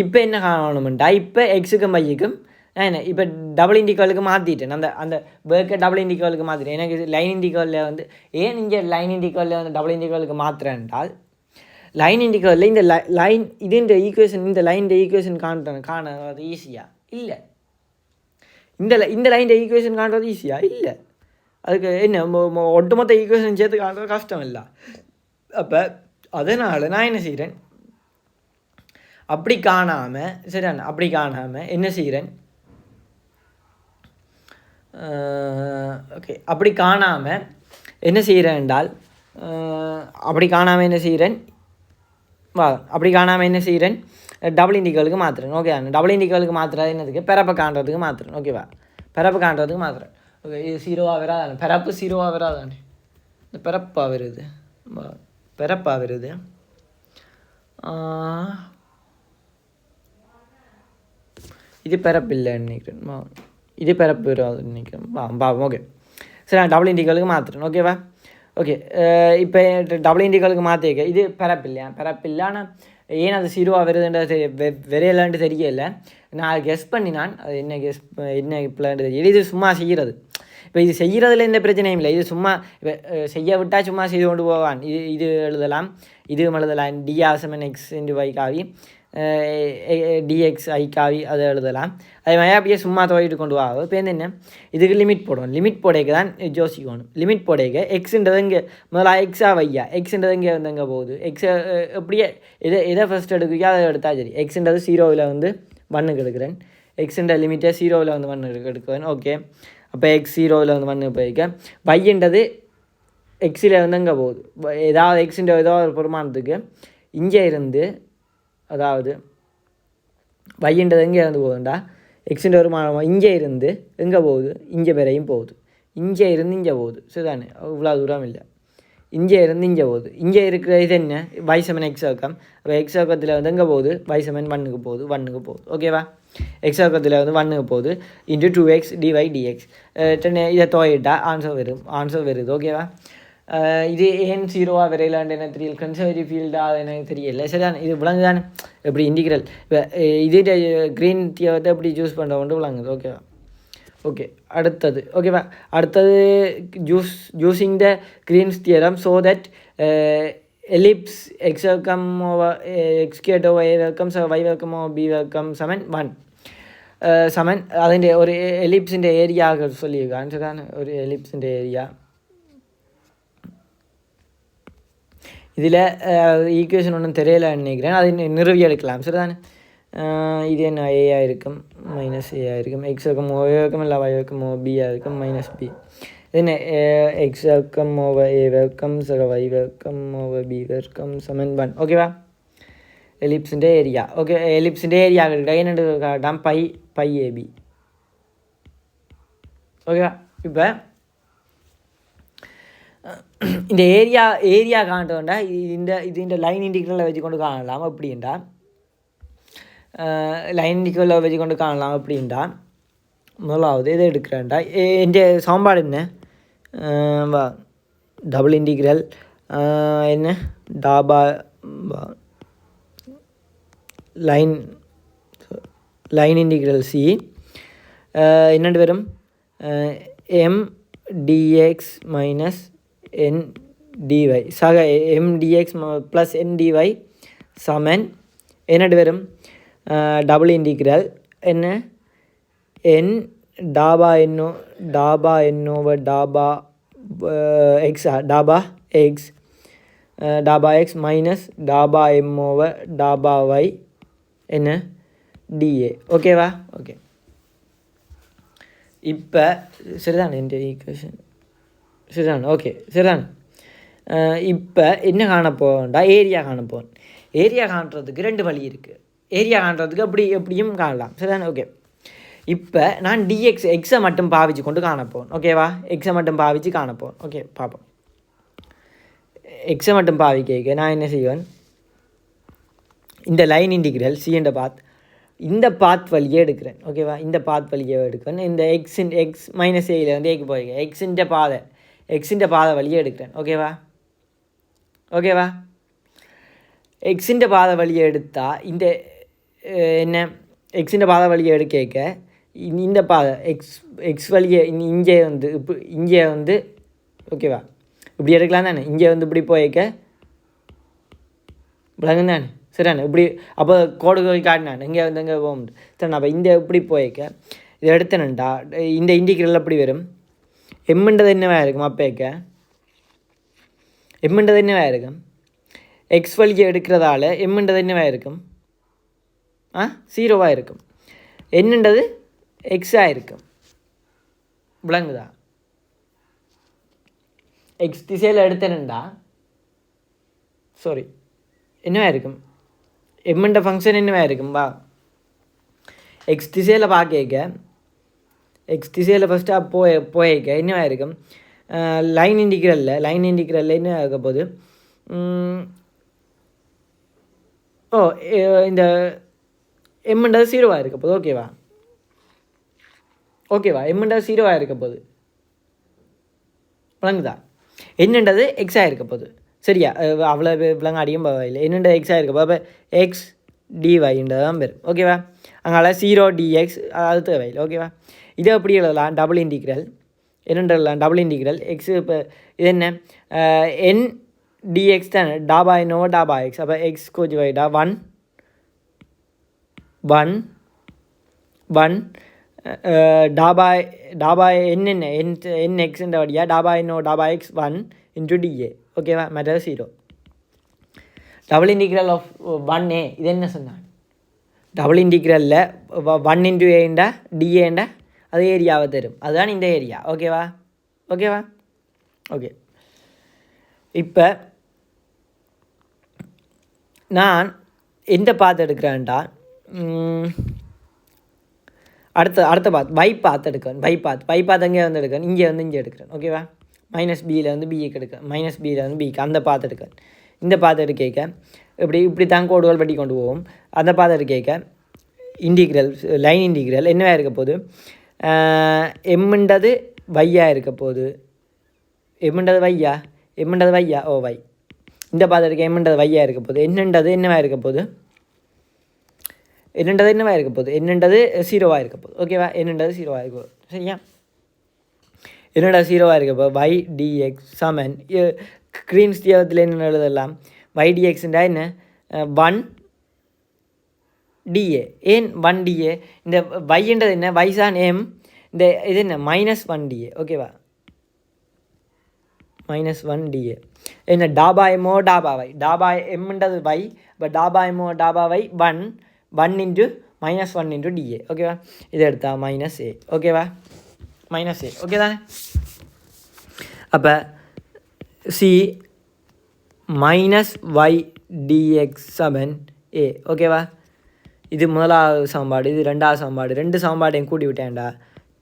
இப்போ என்ன காணணும்டா இப்போ எக்ஸுக்கும் பையக்கும் என்ன இப்போ டபுள் இண்டிக்கலுக்கு மாற்றிட்டேன் அந்த பேர்க்கை டபுள் இண்டிக்கலுக்கு மாற்றிட்டேன் எனக்கு லைன் இண்டிக்கலில் வந்து ஏன் இங்கே லைன் இண்டிக்கலில் வந்து டபுள் இண்டிக்கலுக்கு மாற்றுறேன் என்றால் லைன் இண்டிக்கலில் இந்த லைன் இந்த லைன் ஈக்குவேஷன் காணுறது ஈஸியாக இல்லை இந்த லைன் ஈக்குவேஷன் காணுறது ஈஸியாக இல்லை அதுக்கு என்ன ஒட்டுமொத்த ஈக்குவேஷன் சேர்த்து காணுறது கஷ்டம் இல்லை அப்போ அதனால் நான் என்ன செய்கிறேன் அப்படி காணாமல் சரிண்ணா அப்படி காணாமல் என்ன செய்கிறேன் ஓகே அப்படி காணாமல் என்ன செய்கிறேன் என்றால் அப்படி காணாமல் என்ன செய்கிறேன் அப்படி காணாமல் என்ன செய்கிறேன் டபுள் இண்டிக்கலுக்கு மாற்றுறேன் ஓகே டபுள் இண்டிக்கலுக்கு மாற்றுறது என்னதுக்கு பிறப்பை காண்றதுக்கு மாற்றுறேன் ஓகேவா பிறப்பு காண்றதுக்கு மாற்றுறேன் ஓகே இது 0வாக வராதானே பிறப்பு 0வாக வராதானே இந்த பிறப்பாக வருது பிறப்பாக வருது இது பிறப்பு இல்லைன்னு நினைக்கிறேன் இது பிறப்பு வராதுன்னு நினைக்கிறேன் பாவம் ஓகே சரி நான் டபுள் இண்டிக்கலுக்கு மாற்றுறேன் ஓகேவா ஓகே இப்போ டபுள் இண்டிக்கலுக்கு மாற்றிக்க இது பிறப்பு இல்லையா பிறப்பு இல்லை ஆனால் ஏன் அது 0வாக வருதுன்றது வெறையலான்ட்டு தெரியல நான் கெஸ் பண்ணினான் அது என்ன இப்போலான்ட்டு தெரியல இது சும்மா செய்கிறது இப்போ இது செய்கிறதுல எந்த பிரச்சனையும் இல்லை இது சும்மா இப்போ செய்ய விட்டால் சும்மா செய்து கொண்டு போவான் இது எழுதலாம் இதுவும் எழுதலாம் டிஆசமன் எக்ஸ் இன்டு y காவி டிஎக்ஸ் ஐ காவி அதை எழுதலாம் அதே மாதிரி அப்படியே சும்மா துவைட்டு கொண்டு போகும் இப்போ என்ன இதுக்கு லிமிட் போடுவோம் லிமிட் போடைக்க தான் யோசிக்கணும் லிமிட் போடைக்க எக்ஸுன்றது இங்கே முதல்ல எக்ஸா வையா எக்ஸுன்றது இங்கே வந்து எங்கே போகுது எக்ஸை எப்படியே எதை ஃபஸ்ட் எடுக்குறியோ அதை எடுத்தால் சரி எக்ஸுன்றது 0வில் வந்து 1க்கு எடுக்கிறேன் எக்ஸுன்ற லிமிட்டை 0வில் வந்து 1க்கு எடுக்குவேன் ஓகே அப்போ எக்ஸ் 0வில் வந்து 1 போய்க்க வைன்றது எக்ஸில் வந்து எங்கே போகுது ஏதாவது எக்ஸுன்ற ஏதோ ஒரு பெருமானத்துக்கு இங்கே இருந்து அதாவது வைன்றது எங்கே இருந்து போகுதுண்டா எக்ஸுன்ற ஒரு இங்கே இருந்து எங்கே போகுது இங்கே வரையும் போகுது இங்கே இருந்து இங்கே போகுது சரிதானே இவ்வளோ தூரம் இல்லை இங்கே இருந்து இங்கே போகுது இங்கே இருக்கிற இது என்ன y7 எக்ஸ் வர்க்கம் அப்போ எக்ஸ் வர்க்கத்தில் வந்து எங்கே போகுது y7 1க்கு போகுது ஓகேவா எக்ஸ் வர்க்கத்தில் வந்து 1க்கு போகுது இன்ட்டு 2x dy dx இதை துவையிட்டா ஆன்சர் வருது ஓகேவா இது ஏன் 0வாக வரையிலான்னு எனக்கு தெரியல கன்சர்வேட்டிவ் ஃபீல்டாக எனக்கு தெரியல சரிதான் இது விளங்கு தானே எப்படி இண்டிகிரல் இப்போ இதே க்ரீன் தியரத்தை எப்படி சூஸ் பண்ணுறவன்ட்டு விளங்குது ஓகேவா ஓகே அடுத்தது ஓகேவா அடுத்தது using the Green's theorem so that ellipse X வர்க்கம் over X squared over a வர்க்கம் y வர்க்கம் ஓவர் b வர்க்கம் சமன் 1 சமன் അതിൻ്റെ ഒരു എലിപ്സിൻ്റെ ഏരിയ சொல்லியிருக்கான் சரிதானே ஒரு எலிப்ஸிൻ്റെ ஏரியா இதில் ஈக்குவேஷன் ஒன்றும் தெரியலன்னு நினைக்கிறேன் அதை நிறுவி எடுக்கலாம் சரிதானே இது என்ன ஏயாக இருக்கும் மைனஸ் ஏயாக இருக்கும் எக்ஸ் வர்க்கம் ஓ வர்க்கம் இல்லை y வர்க்கம் ஓ பியாக இருக்கும் மைனஸ் பி இது என்ன எக்ஸ் வர்க்கம் ஓவர் a வர்க்கம் y வர்க்கம் ஓவர் b வர்க்கம் சமன் 1 ஓகேவா எலிப்ஸிൻ്റെ ஏரியா ஓகே எலிப்ஸிൻ്റെ ஏரியா என்னென்று காட்டாம் பை ஏபி ஓகேவா இப்போ இந்த ஏரியா காண்றோண்டா இந்த லைன் இண்டிகேட்டரில் வச்சு கொண்டு காணலாம் அப்படின்டா லைன் இண்டிகேட்டரில் வச்சு கொண்டு காணலாம் அப்படின்டா முதலாவது இதை எடுக்கிறேன்டா என் சமன்பாடு என்ன டபுள் இண்டிகிரல் என்ன டாபா லைன் இண்டிகிரல் சி என்னென்று வரும் M D X minus N D Y சக M D X plus N D Y சமன் என்னென்று வரும் டபுள் இண்டிகிரல் என்ன என் டாபா என்னோவர் டாபா எக்ஸ் மைனஸ் டாபா எம் ஓவர் டாபா ஒய் என்ன டிஏ ஓகேவா ஓகே இப்போ சரிதானே இந்த ஈக்குவேஷன் சரிதானே ஓகே சரிதானே இப்போ என்ன காணப்போண்டா ஏரியா காணப்போம் ஏரியா காண்றதுக்கு 2 வழி இருக்குது. ஏரியா காண்றதுக்கு எப்படியும் காணலாம். சரிதானே? ஓகே. இப்போ நான் எக்ஸை மட்டும் பாவிச்சு கொண்டு காணப்போம். ஓகேவா? எக்ஸை மட்டும் பாவிச்சு காணப்போம். ஓகே, பார்ப்போம். எக்ஸை மட்டும் பாவிக்க நான் என்ன செய்வேன், இந்த லைன் இன்டிகிரல் சி என்ற பாத், இந்த பாத் வழியே எடுக்கிறேன். ஓகேவா? இந்த பாத் வழியே எடுக்கிறேன். இந்த எக்ஸ் மைனஸ் ஏயில் வந்து ஏக்கு போய்க்க எக்ஸிൻ്റെ பாதை வழியே எடுக்கிறேன். ஓகேவா? எக்ஸிൻ്റെ பாதை வழியை எடுத்தால் இந்த என்ன எக்ஸிൻ്റെ பாதை வழியை எடுக்க இந்த பாதை எக்ஸ் வழியை இங்கே வந்து ஓகேவா இப்படி எடுக்கலாம் தானே. இங்கே வந்து இப்படி போய்க்க விளங்கும் தானே. சரிண்ணே? இப்படி அப்போ கோடுகள் காட்டினான் இங்கே வந்து எங்கே போக முடியும். சரிண்ணா? அப்போ இந்த இப்படி போய்க்க இதை எடுத்தனண்டா இந்த இன்டிகிரல் அப்படி வரும். எம்முன்றது என்னவா இருக்கும்? அப்போக்க எம்முன்றது என்னவா இருக்கும்? எக்ஸ் வழியை எடுக்கிறதால எம்முன்றது என்னவா இருக்கும்? 0வாக இருக்கும். என்னன்றது எக்ஸாக இருக்கும். விளங்குதா? எக்ஸ் திசையில் எடுத்தேன்டா என்னவா இருக்கும்? எம்முண்ட ஃபங்க்ஷன் என்னவா இருக்கும்? எக்ஸ் திசையில் எக்ஸ் திசையில் ஃபஸ்ட்டாக போய்க்க என்னவா இருக்கும்? லைன் இன்டிகிரலில் என்ன இருக்க போகுது? இந்த எம்முன்றது 0வாக இருக்க போகுது. ஓகேவா? எம்முன்றது 0வாக இருக்க போகுது. விளங்குதா? என்னன்றது எக்ஸாக இருக்க போகுது. சரியா? அவ்வளோ விளங்க அடியும் இல்லை. என்னென்ன எக்ஸாக இருக்க போது அப்போ எக்ஸ் டிஒய்ன்றது தான் பேர். ஓகேவா? அங்கால 0 dx அது தேவையில்லை. ஓகேவா? இதை எப்படி எழுதலாம்? டபுள் இன்டிகிரல் என்னென்றலாம்? டபுள் இன்டிகிரல் எக்ஸு இப்போ இது என்ன என் டிஎக்ஸ் தானே. டாபாய் நோ டாபா எக்ஸ். அப்போ எக்ஸ் கோஜ் வைடா 1 டாபாய் என்னென்ன என் எக்ஸ்ன்ற வழியா டாபாய் நோ டாபா எக்ஸ் 1 இன்ட்டு டிஏ. ஓகேவா? Matter 0. Double integral of 1a இது என்ன சொன்னான்? டபுள் இன்டிகிரலில் 1 இன்ட்டு ஏண்டா டிஏண்டா அது ஏரியாவை தரும். அதுதான் இந்த ஏரியா. ஓகேவா? ஓகே. இப்போ நான் எந்த பாத்து எடுக்கிறேன்டா அடுத்த பாத் எடுக்கிறேன். பை பாத் அங்கே வந்து எடுக்கிறேன். இங்கே எடுக்கிறேன். ஓகேவா? மைனஸ் பியில் வந்து பிஏக்கு எடுக்கிறேன். மைனஸ் பியில் வந்து பிக்கு அந்த பாத்து எடுக்கிறேன். இந்த பாத்து எடுக்க இப்படி தான் கோடுகள் பட்டி கொண்டு போவோம். அந்த பாத்து எடுக்க இன்டிகிரல் லைன் இன்டிகிரல் என்னவா இருக்க போகுது? எம்முன்றது வையாக இருக்க போகுது. எம்முன்றது வையா வை. இந்த பாத்து எடுக்க எம்முன்றது வையாக இருக்க போகுது. என்னன்றது 0வாக இருக்க போகுது. என்னன்றது 0வாக இருக்க போகுது. ஓகேவா? என்னன்றது 0வாக இருக்க போகுது. சரியா? என்னடா 0வாக இருக்க போகுது? y dx சமன் கிரீன்ஸ் தியரத்தில் என்ன எழுதலாம்? y dxன்றா என்ன? 1 dA. ஏன் 1 dA? இந்த வைன்றது என்ன? வைசான் எம். இந்த இது என்ன? -1 dA. ஓகேவா? -1 dA. என்ன? டாபா எம்மோ டாபா வை. டாபா எம்ன்றது வை. இப்போ டாபா எம்மோ டாபா வை 1 இன்ட்டு -1 இன்ட்டு டிஏ. ஓகேவா? இதை எடுத்தா -a. ஓகேவா? -a. ஓகே தானே? அப்போ சி -y dx சமன் a. ஓகேவா? இது முதலாவது சமன்பாடு, இது ரெண்டாவது சமன்பாடு. 2 சமன்பாடையும் கூட்டி விட்டேன்டா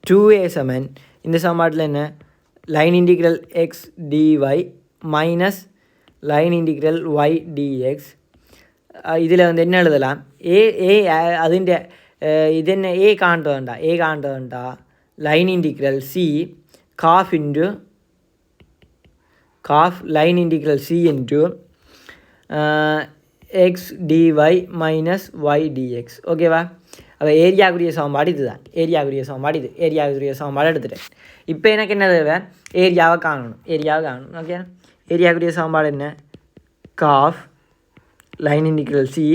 2a சமன் இந்த சமன்பாட்டில் என்ன? Line integral x dy minus line integral y dx. இதில் வந்து என்ன எழுதலாம்? അതിൻ്റെ ഇത് തന്നെ കാണേണ്ട ലൈൻ ഇൻറ്റിഗ്രൽ സി കാഫ് line integral C into x d y minus y d x. ஓகேவா? அப்போ ஏரியாவுக்குரிய சமன்பாடு இது தான். ஏரியாவுக்குரிய சமன்பாடு எடுத்துட்டேன். இப்போ எனக்கு என்ன தேவை? ஏரியாவை காணணும். ஓகே? ஏரியாவுக்குரிய சமன்பாடு என்ன? காஃப் line integral C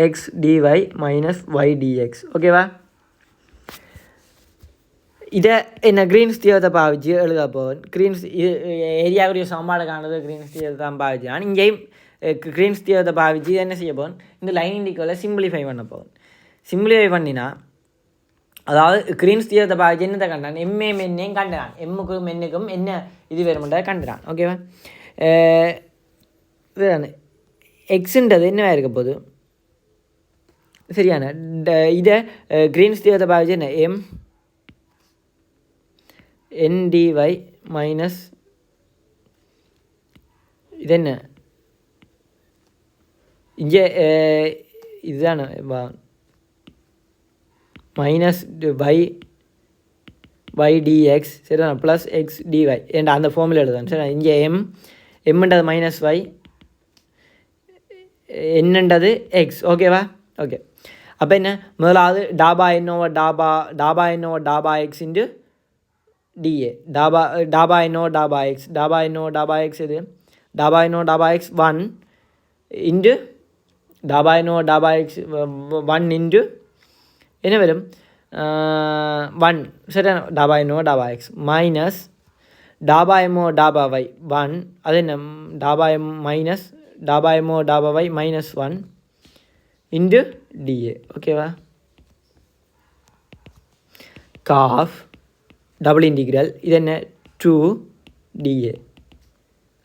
x dy minus y dx. ஓகேவா? இதை என்ன கிரீன்ஸ் தியரத்தை பாவிச்சு எழுத போவேன். ஏரியாவுடைய சமன்பாடு காணுறது கிரீன்ஸ் தியரத்தை தான் பாவிச்சு. நான் இங்கேயும் கிரீன்ஸ் தியரத்தை பாவிச்சு இதை என்ன செய்ய போவேன்? இந்த லைன் இன்டிகிரலை சிம்பிளிஃபை பண்ண போவேன். சிம்பிளிஃபை பண்ணினா அதாவது கிரீன்ஸ் தியரத்தை பாவிச்சு என்னத்தை கண்டான்? எம்ஏஎன்னையும் கண்டுறான். எம்முக்கும் என்னுக்கும் என்ன இது வேறுமென்றதை கண்டுறான். ஓகேவா? இதுதானே எக்ஸுன்றது என்னவா இருக்க போகுது சரியான இதை கிரீன்ஸ் தியரத்தை பாவிச்சு என்ன எம் என்டிஒய் மைனஸ் இது என்ன இங்கே இதுதானே மைனஸ் பை dx சரிதானே ப்ளஸ் எக்ஸ் டிஒய் ஏன்டா அந்த ஃபார்முலா எழுதுதான் சரி இங்கே எம்ன்றது மைனஸ் ஒய் என்னன்றது எக்ஸ் ஓகேவா ஓகே அப்போ என்ன முதலாவது டாபா என்னோவா டாபா எக்ஸ் இன்ட்டு டிஏ டாபா என்னோவா டாபா எக்ஸ் இது டாபா எக்ஸ் 1 இன்ட்டு டாபா எக்ஸ் 1 இன்ட்டு என்ன வரும் 1 சரியான டாபா எக்ஸ் மைனஸ் டாபா ஒய் 1 அது என்ன டாபா ஒய் மைனஸ் 1 இன்ட்டு டிஏ ஓகேவா காஃப் டபுள் இன்டிகிரல் இது என்ன 2 டிஏ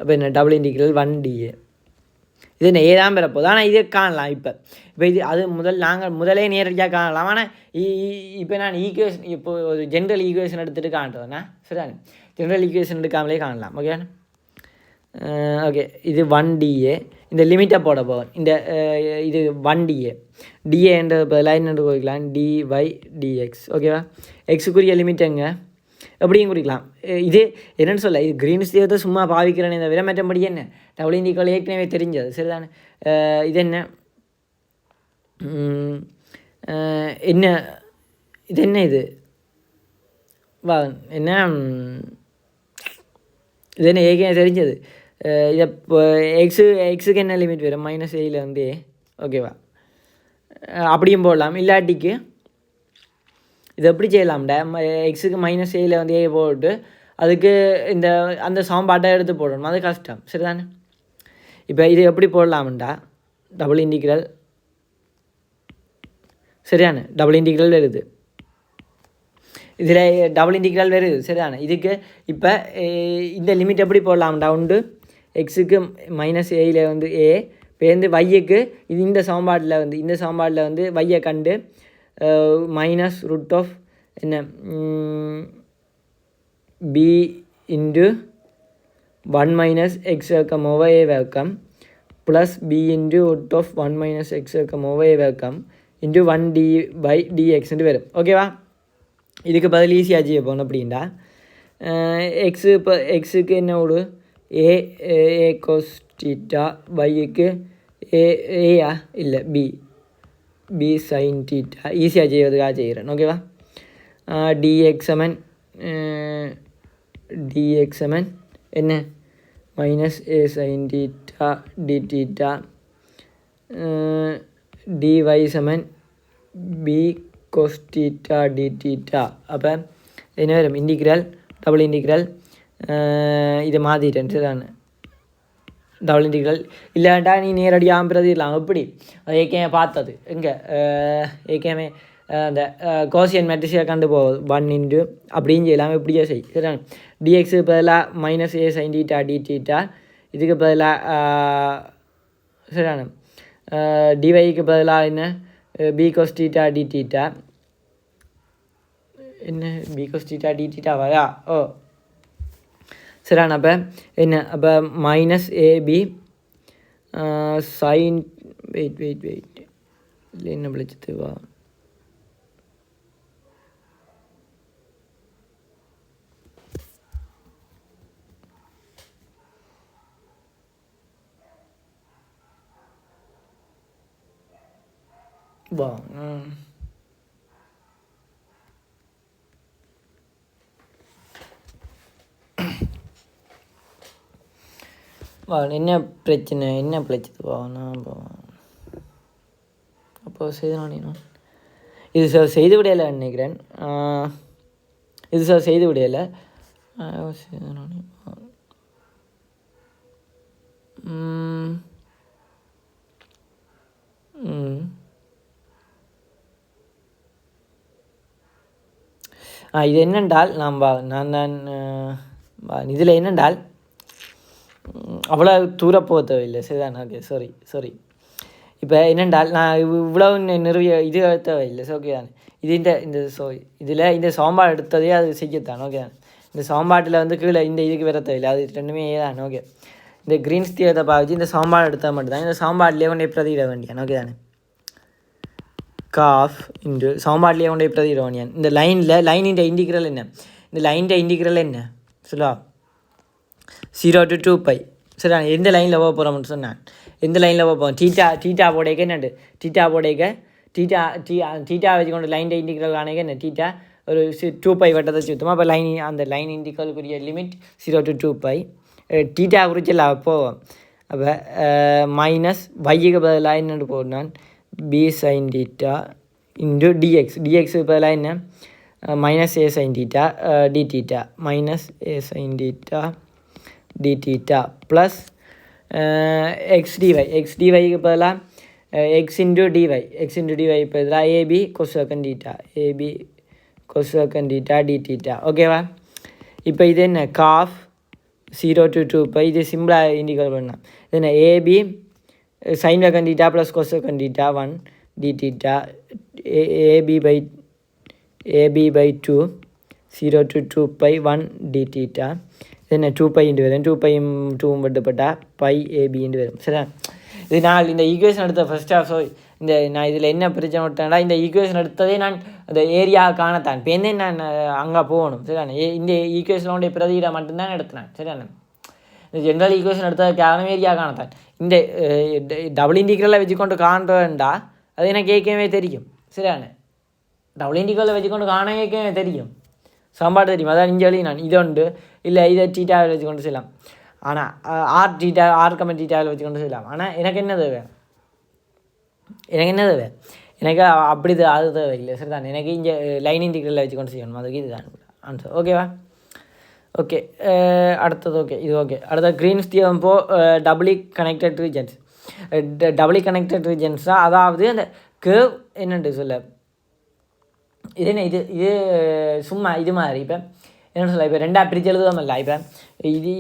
அப்போ என்ன டபுள் இன்டிகிரல் 1 டிஏ இது என்ன ஏதான் பெறப்போகுது ஆனால் இதை காணலாம் இப்போ இது அது நாங்கள் முதலே நேரடியாக காணலாம் ஆனால் இப்போ நான் ஈக்குவேஷன் இப்போ ஒரு ஜென்ரல் ஈக்குவேஷன் எடுத்துகிட்டு காட்டுவேண்ணா சரிதானே ஜென்ரல் ஈக்குவேஷன் எடுக்காமலே காணலாம் ஓகே ஓகே இது 1 டிஏ இந்த லிமிட்டை போட போகும் இந்த இது 1 டிஏன்ற பதிலாக என்னென்று குறிக்கலாம் டிஒய் டிஎக்ஸ் ஓகேவா எக்ஸுக்குரிய லிமிட் எங்கே எப்படியும் குறிக்கலாம் இது என்னென்னு சொல்ல இது கிரீன்ஸ் தியரத்தை சும்மா பாவிக்கிறேன்னு இந்த விட மற்றபடி என்ன டபுள் இன்டிகல் ஏற்கனவே தெரிஞ்சது சரிதானே இது என்ன என்ன இது என்ன இது என்ன இது என்ன ஏற்கனவே தெரிஞ்சது இதை இப்போ எக்ஸுக்கு என்ன லிமிட் வரும் மைனஸ் ஏலேருந்து ஓகேவா அப்படியும் போடலாம் இல்லாட்டிக்கு இது எப்படி செய்யலாம்டா எக்ஸுக்கு மைனஸ் ஏல வந்து ஏ போட்டு அதுக்கு அந்த சமன்பாட்டை எடுத்து போடணும் அது கஷ்டம் சரிதானே இப்போ இது எப்படி போடலாம்டா டபுள் இன்டிகிரல் சரியான டபுள் இன்டிகிரல் வருது இதில் டபுள் இன்டிகிரல் வருது சரிதானே இதுக்கு இப்போ இந்த லிமிட் எப்படி போடலாம்டா உண்டு எக்ஸுக்கு மைனஸ் ஏயில் வந்து ஏ பேருந்து வையக்கு இது இந்த சமன்பாட்டில் வந்து வையை கண்டு மைனஸ் ரூட் ஆஃப் என்ன பி இன்டு 1 மைனஸ் எக்ஸ் வர்க்கம் ஓவர் ஏ வர்க்கம் plus B into root of 1 minus x வர்க்கம் ஓவர் ஏ வர்க்கம் இன்டு 1 டி பை டிஎக்ஸ்ன்ட்டு வரும் ஓகேவா இதுக்கு பதில் ஈஸியாக செய்ய போகணும் அப்படின்டா எக்ஸுக்கு என்ன விடு ஏ கோஸ் டீட்டா பைக்கு ஏயா இல்லை பி சைன் டீட்டா ஈஸியாக செய்வதுக்காக செய்கிறேன் ஓகேவா டிஎக்ஸ் சமன் என்ன minus A sine theta D theta D Y சமன் B cos theta D theta அப்போ என்ன வரும் இன்டிகிரல் டபுள் இன்டிகிரல் இதை மாற்றிட்டேன் சரிதானே டபுள் இன்டிகிரல் இல்லாட்டா நீ நேரடியாக பிரதிடலாம் எப்படி அது ஏற்கனவே பார்த்தது எங்கே ஏற்கனவே அந்த கோசியன் மேட்ரிக்ஸை கண்டு போகுது 1 இன்ட்டு அப்படின்னு செய்யலாம் எப்படியோ சரிதானே டிஎக்ஸுக்கு பதிலாக minus A sine theta D theta இதுக்கு பதிலாக சரிதானே டிஒய்க்கு பதிலாக என்ன B cos theta D theta என்ன பி கோஸ் டீட்டா டி டீட்டாவா ஓ சரிண்ணா அப்போ என்ன அப்போ மைனஸ் ஏபி சைன் வெயிட் இல்லை என்ன விളിച്ചதுவா வா என்ன பிரச்சனை போவானா அப்போ செய்து இது சார் செய்து விடையில நினைக்கிறேன் இது சார் செய்து விடையில இது என்னென்றால் நான் இதில் என்னென்றால் அவ்வளோ தூரம் போக தேவையில்லை. சரிதான். Okay, sorry. இப்போ என்னென்றால் நான் இவ்வளவு நிறைய இது தேவையில்லை. ஓகே தானே. இது இந்த இதில் இந்த சாம்பார் எடுத்ததே அது செய்யத்தான். ஓகே தானே. இந்த சாம்பாட்டில் வந்து கீழே இந்த இதுக்கு வர தேவையில்லை. அது ரெண்டுமே தான். ஓகே. இந்த க்ரீன்ஸ் தீவத்தை பாவிச்சு இந்த சாம்பார் எடுத்தால் மட்டும்தான் இந்த சாம்பாட்லேயே கொண்டே பிரதியிட வேண்டியான். ஓகே தானே. காஃப் இன்று சாம்பாட்லேயே கொண்டே பிரதியிட வேண்டியான். இந்த லைனின் இண்டிகிறல் என்ன? இந்த லைனின் இண்டிகிறல் என்ன சொல்லா? 0 to 2π. சரி, எந்த லைனில் போக போகிறோம்னு சொன்னேன். எந்த லைனில் போக போகிறோம்? டீட்டா போடைக்க என்னண்டு? டீட்டா வச்சுக்கொண்டு லைன் இண்டிகல் ஆனேக்க என்ன? டீட்டா ஒரு 2π வட்டத்தை சுத்தமாக. அப்போ அந்த லைன் இண்டிகலுக்குரிய லிமிட் 0 to 2π. டீட்டா குறிச்சில்ல போவோம். அப்போ மைனஸ் வைக்கு பதிலாக என்னென்னு போடுனான்? பி சைன் டீட்டா இன்டு டிஎக்ஸுக்கு பதிலாக என்ன? Minus A sine theta D theta minus A sine theta D theta plus X டிவைக்கு பதிலாக எக்ஸ் இன்டு டிவை பதிலாக ஏபி கொசக்கன் டீட்டா டி டீட்டா. ஓகேவா? இப்போ இது என்ன? காஃப் 0 to 2π. இது சிம்பிளாக இண்டிகேட் பண்ணலாம். இது என்ன? ஏபி சைன் வக்கன் theta plus கொசக்கன் theta 1 d theta ab by 2 0 to 2π 1 d theta. என்ன 2π இன்ட்டு வரும். 2πயும் 2ம் விட்டுப்பட்டால் பை ஏபி இன்ட்டு வரும். சரியா? இது நான் இந்த ஈக்குவேஷன் எடுத்த ஃபர்ஸ்ட் ஆஃப். ஸோ நான் இதில் என்ன பிரச்சனை விட்டேன்னா, இந்த ஈக்குவேஷன் எடுத்ததே நான் அந்த ஏரியா காணத்தான். இப்போ என்ன நான் அங்கே போகணும். சரியான இந்த ஈக்குவேஷனோடைய பிரதியிட மட்டும்தான் எடுத்தேன். சரியான இந்த ஜென்ரல் ஈக்குவேஷன் எடுத்தது காரணம் ஏரியா காணத்தான். இந்த டபுள் இன்டிகிரலை வச்சுக்கொண்டு காண்றேன்டா அது எனக்கு கேட்கவே தெரியும். சரியான டபுள் இன்டிகிரலை வச்சுக்கொண்டு காண கேட்கவே தெரியும். சம்பாடு தெரியும். அதான் இங்கே எழுதி நான் இது உண்டு இல்லை இதை டீட்டாவில் வச்சுக்கொண்டு செய்யலாம். ஆனால் ஆர் கமெண்ட் டீட்டாவில் வச்சுக்கொண்டு செய்யலாம். ஆனால் எனக்கு என்ன தேவை? எனக்கு அப்படி அது தேவை இல்லை. சரிதான். எனக்கு இங்கே லைன் இன்டிகிரலில் வச்சுக்கொண்டு செய்யணும். அதுக்கு இதுதான் ஆன்சர். ஓகேவா? ஓகே. அடுத்தது ஓகே. இது ஓகே. அடுத்த க்ரீன்ஸ் தியரம் போ டபுளி கனெக்டட் ரீஜன்ஸ் தான். அதாவது அந்த கேர்வ் என்னென்று சொல்ல இது என்ன? இது சும்மா இது மாதிரி. இப்போ என்னென்னு சொல்ல? இப்போ ரெண்டாக பிரித்து எழுதுவோம் இல்லை? இப்போ இது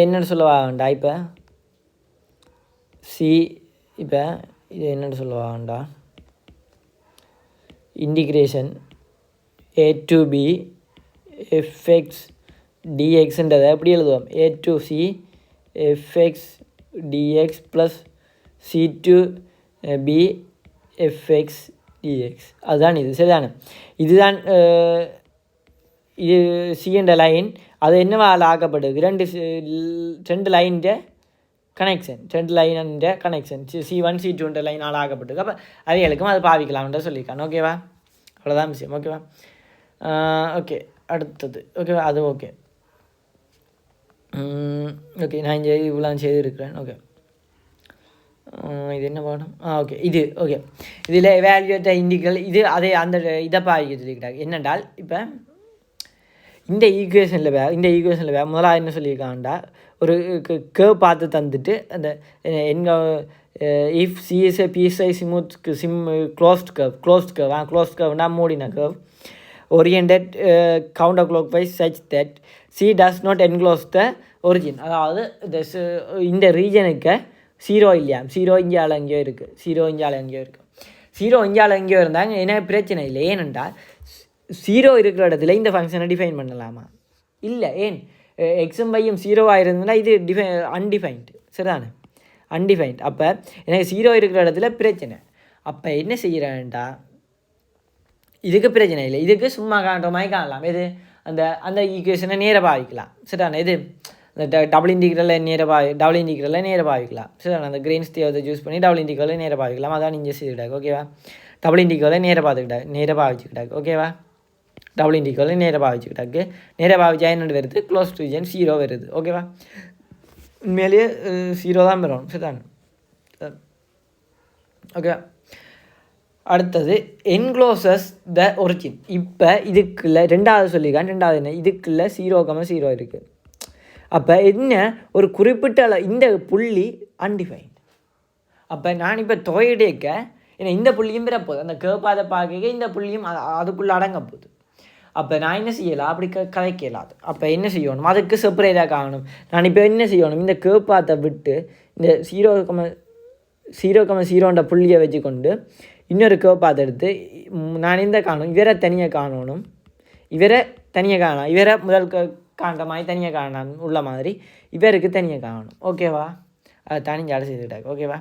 என்னென்னு சொல்லுவாங்கண்டா? இப்போ இப்போ இது என்னென்னு சொல்லுவாங்கண்டா? Integration a to b fx dxன்றதை எப்படி எழுதுவோம்? a to c fx dx plus c to b fx dx. அதுதான் இது. சரிதானே? இதுதான் இது சி என்ற லைன். அது என்னவால் ஆக்கப்படுது? ரெண்டு லைன்ற கனெக்ஷன். C1 C2 லைனால் ஆக்கப்பட்டது. அப்போ அவைகளுக்கும் அது பாவிக்கலாம்ன்ற சொல்லியிருக்காங்க. ஓகேவா? அவ்வளோதான் விஷயம். ஓகேவா? ஓகே. அடுத்தது ஓகேவா? அது ஓகே. ஓகே. நான் இங்கே இவ்வளோ செய்திருக்கிறேன். ஓகே. இது என்ன பாடம்? ஓகே. இது ஓகே. இதில் வேல்யூட்ட இண்டிகல் இது அதே அந்த இதை பாவிக்க சொல்லிக்கிட்டாங்க. என்னென்றால் இப்போ இந்த ஈக்குவேஷனில் முதலாக என்ன சொல்லியிருக்காங்கண்டா, ஒரு கேர்வ் பார்த்து தந்துட்டு அந்த இஃப் சி இஸ் ஏ பீஸை க்ளோஸ்ட் கர்வ்னா மூடின curve oriented counterclockwise such that C does not enclose the origin. அதாவது இந்த ரீஜனுக்கு 0 இல்லையா? 0 இஞ்சால் எங்கேயோ இருக்குது. 0 இஞ்சால் எங்கேயோ இருந்தாங்க. என்ன பிரச்சனை இல்லை. ஏனென்றால் 0 இருக்கிற இடத்துல இந்த ஃபங்க்ஷனை டிஃபைன் பண்ணலாமா? இல்லை. ஏன்? எக்ஸும் பையும் 0வாக இருந்ததுன்னா இது அன்டிஃபைன்டு. சரிதானே? அன்டிஃபைன்ட். அப்போ எனக்கு 0 இருக்கிற இடத்துல பிரச்சனை. அப்போ என்ன செய்கிறேன்டா, இதுக்கு பிரச்சனை இல்லை. இதுக்கு சும்மா காண்ற மாதிரி காணலாம். எது? அந்த ஈக்குவேஷனை நேர பாவிக்கலாம். சரிதானே? இது இந்த டபுள் இன்டிகிரலில் நேர பாவிக்கலாம். சரிதானே? அந்த கிரீன்ஸ் தியரத்தை யூஸ் பண்ணி டபுள் இன்டிகிரலில் நேர பாவிக்கலாம். அதான் நீங்கள் செய்துக்கிட்டாங்க. ஓகேவா? டபுள் இன்டிகிரலை நேர பாவிச்சுக்கிட்டாங்க. ஓகேவா? டபுள் இன்டிகிரலை நேர பாவிச்சா என்ன வருது? க்ளோஸ் டு ரீஜன் 0 வருது. ஓகேவா? உண்மையிலேயே 0 தான் வரணும். சரிதானே? ஓகே. அடுத்தது என்க்ளோசஸ் த ஒரிஜின். இப்போ இதுக்குள்ள ரெண்டாவது சொல்லியிருக்காங்க. ரெண்டாவது என்ன? இதுக்குள்ள 0,0 இருக்குது. அப்போ என்ன? ஒரு குறிப்பிட்ட இந்த புள்ளி அன்டிஃபைன்ட். அப்போ நான் இப்போ தொகையிடேக்க ஏன்னா இந்த புள்ளியும் பெறப்போகுது. அந்த கேர்பாதை பார்க்க இந்த புள்ளியும் அதுக்குள்ளே அடங்க போகுது. அப்போ நான் என்ன செய்யலாம், அப்படி கதைக்கலாது. அப்போ என்ன செய்யணும், அதுக்கு செப்பரேட்டாக காணணும். நான் இப்போ என்ன செய்யணும், இந்த கேப்பாத்தை விட்டு இந்த 0,0 புள்ளியை வச்சுக்கொண்டு இன்னொரு கேப்பாத்தை எடுத்து நான் இந்த காணும் இவரை தனியாக காணணும், இவரை தனியாக காணலாம், இவரை முதல் காண்ற மாதிரி தனியாக காணலாம் உள்ள மாதிரி இவருக்கு தனியாக காணணும். ஓகேவா, அது தனிஞ்சு அடை செய்துட்டாங்க. ஓகேவா,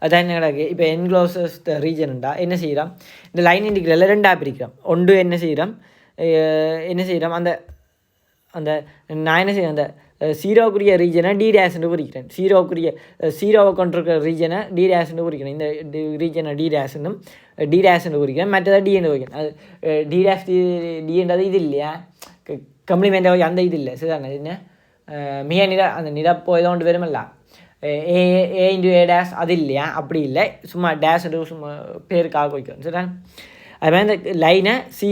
அதான் என்ன கிடக்கு. இப்போ என்க்ளோசஸ்ட் ரீஜன்டா என்ன செய்கிறோம், இந்த லைன் இண்டிகேட்டரில் 2ஆக பிரிக்கிறோம். ஒன்று என்ன செய்கிறோம் அந்த அந்த நான் என்ன செய்கிறேன், அந்த 0க்குரிய ரீஜனை D' குறிக்கிறேன். 0வை கொண்டிருக்கிற ரீஜனை D' குறிக்கிறேன். இந்த ரீஜனை D' குறிக்கிறேன். மற்றதை D என்று குறிக்கிறேன். அது D'ன்றது இது இல்லையா, கம்ப்ளிமெண்ட் அந்த இது இல்லை. சரிதானே, என்ன மிக அந்த நிரப்போ ஏதோ ஒன்று வருமல்ல, A இன்டு A' அது இல்லையா, அப்படி இல்லை, சும்மா டேஷ் சும்மா பேருக்காக குறிக்கிறேன். சரிதான், அது மாதிரி இந்த லைனை C'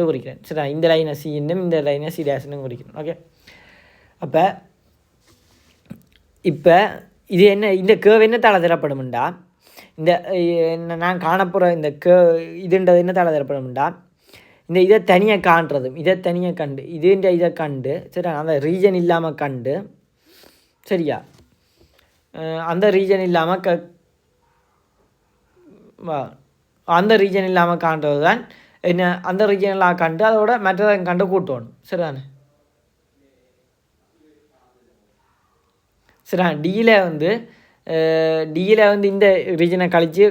குறிக்கிறேன். சரிதா, இந்த லைனை C-ன்னும் இந்த லைனை C' குறிக்கிறேன். ஓகே, அப்போ இது என்ன, இந்த கேர்வ் என்ன தலை தரப்படும்டா, இந்த நான் காணப்போகிற இந்த இதுன்றது என்ன தலை தரப்படும்டா, இந்த இதை தனியாக காண்றதும் இதை தனியாக கண்டு இதை கண்டு சரியா, அந்த ரீஜன் இல்லாமல் கண்டு சரியா, அந்த ரீஜன் இல்லாமல் அந்த ரீஜன் இல்லாமல் காண்றது தான் என்ன, அந்த ரீஜனெலாம் கண்டு அதோட மற்றதை கண்டு கூட்டணும். சரிதானே, சரிண்ணா, டியில் வந்து இந்த ரீஜனை கழித்து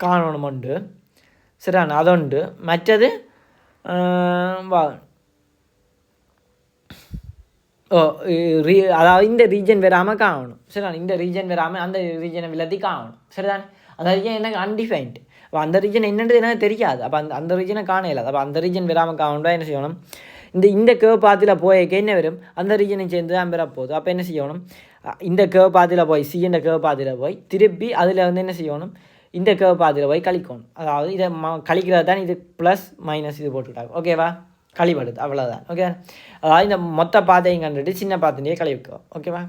காணணும் உண்டு. சரிண்ணா, அதுண்டு. மற்றது அதாவது இந்த ரீஜன் வராமல் காணணும். சரிண்ணா, இந்த ரீஜன் வராமல் அந்த ரீஜனை விலத்தி காணணும். சரிதானே, அந்த ரீஜன் எனக்கு அன்டிஃபைன்டு. அப்போ அந்த ரீஜன் என்னன்றது எனக்கு தெரியாது. அப்போ அந்த ரீஜனை காணல. அப்போ அந்த ரீஜன் வராமல் காணணும்டா என்ன செய்யணும், இந்த கேர்வ் பாத்தில் போய்க்க என்ன வரும், அந்த ரீஜனை சேர்ந்து தான் பெற போகுது. அப்போ என்ன செய்யணும், இந்த கேர்வ் பாத்தில் போய் இந்த கேர்வ் பாத்தில் போய் திருப்பி அதில் வந்து என்ன செய்யணும், இந்த கேர்வ் பாத்தில் போய் கழிக்கணும். அதாவது இதை கழிக்கிறது தான் இது ப்ளஸ் மைனஸ் இது போட்டுக்கிட்டாங்க. ஓகேவா, கழிப்படுது, அவ்வளோதான். ஓகே, அதாவது இந்த மொத்த பாதையும் கண்டுட்டு சின்ன பாத்திலேயே கழிவுக்கும். ஓகேவா,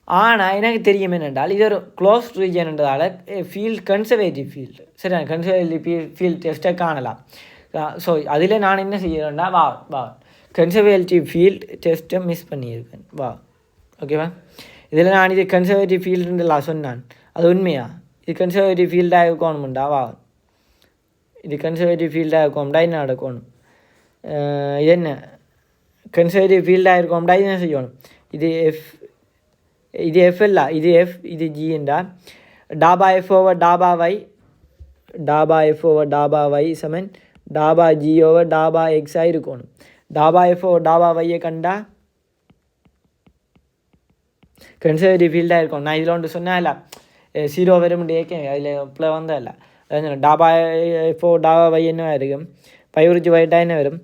ஆனால் எனக்கு தெரியும் என்னென்றால் இது ஒரு க்ளோஸ் ரீஜன்ன்றதால கன்சர்வேட்டிவ் ஃபீல்டு. சரி, கன்சர்வேட்டிவ் ஃபீல்டு டெஸ்ட்டை காணலாம். ஸோ அதில் நான் என்ன செய்கிறேன்னா கன்சர்வேட்டிவ் ஃபீல்டு டெஸ்ட்டை மிஸ் பண்ணியிருக்கேன். ஓகேவா, இதில் நான் இது கன்சர்வேட்டிவ் ஃபீல்டுன்றலாம் சொன்னான், அது உண்மையா, இது கன்சர்வேட்டிவ் ஃபீல்டாக இருக்கணும்டா. இது கன்சர்வேட்டிவ் ஃபீல்டாக இருக்கணும்டா, என்ன நடக்கணும், இது என்ன கன்சர்வேட்டிவ் ஃபீல்டாக இருக்கணும்டா, இது என்ன செய்யணும், இது எஃப் இல்லை, இது எஃப், இது ஜிண்டா, டாபா எஃப் ஓவர் டாபா வை சமன் டாபா ஜி ஓவர் டாபா எக்ஸாக இருக்கணும். டாபா எஃப் ஓவர் டாபா வையை கண்டா கன்சர்வேட்டிவ் ஃபீல்டாக இருக்கும். நான் இதில் ஒன்று சொன்னேன் இல்லை, 0 வரும் ஏற்க அதில் இப்போ வந்தால் இல்லை, அதான் டாபா எஃப் ஓவர் டாபா வை என்ன இருக்கும், 5 என்ன வரும்,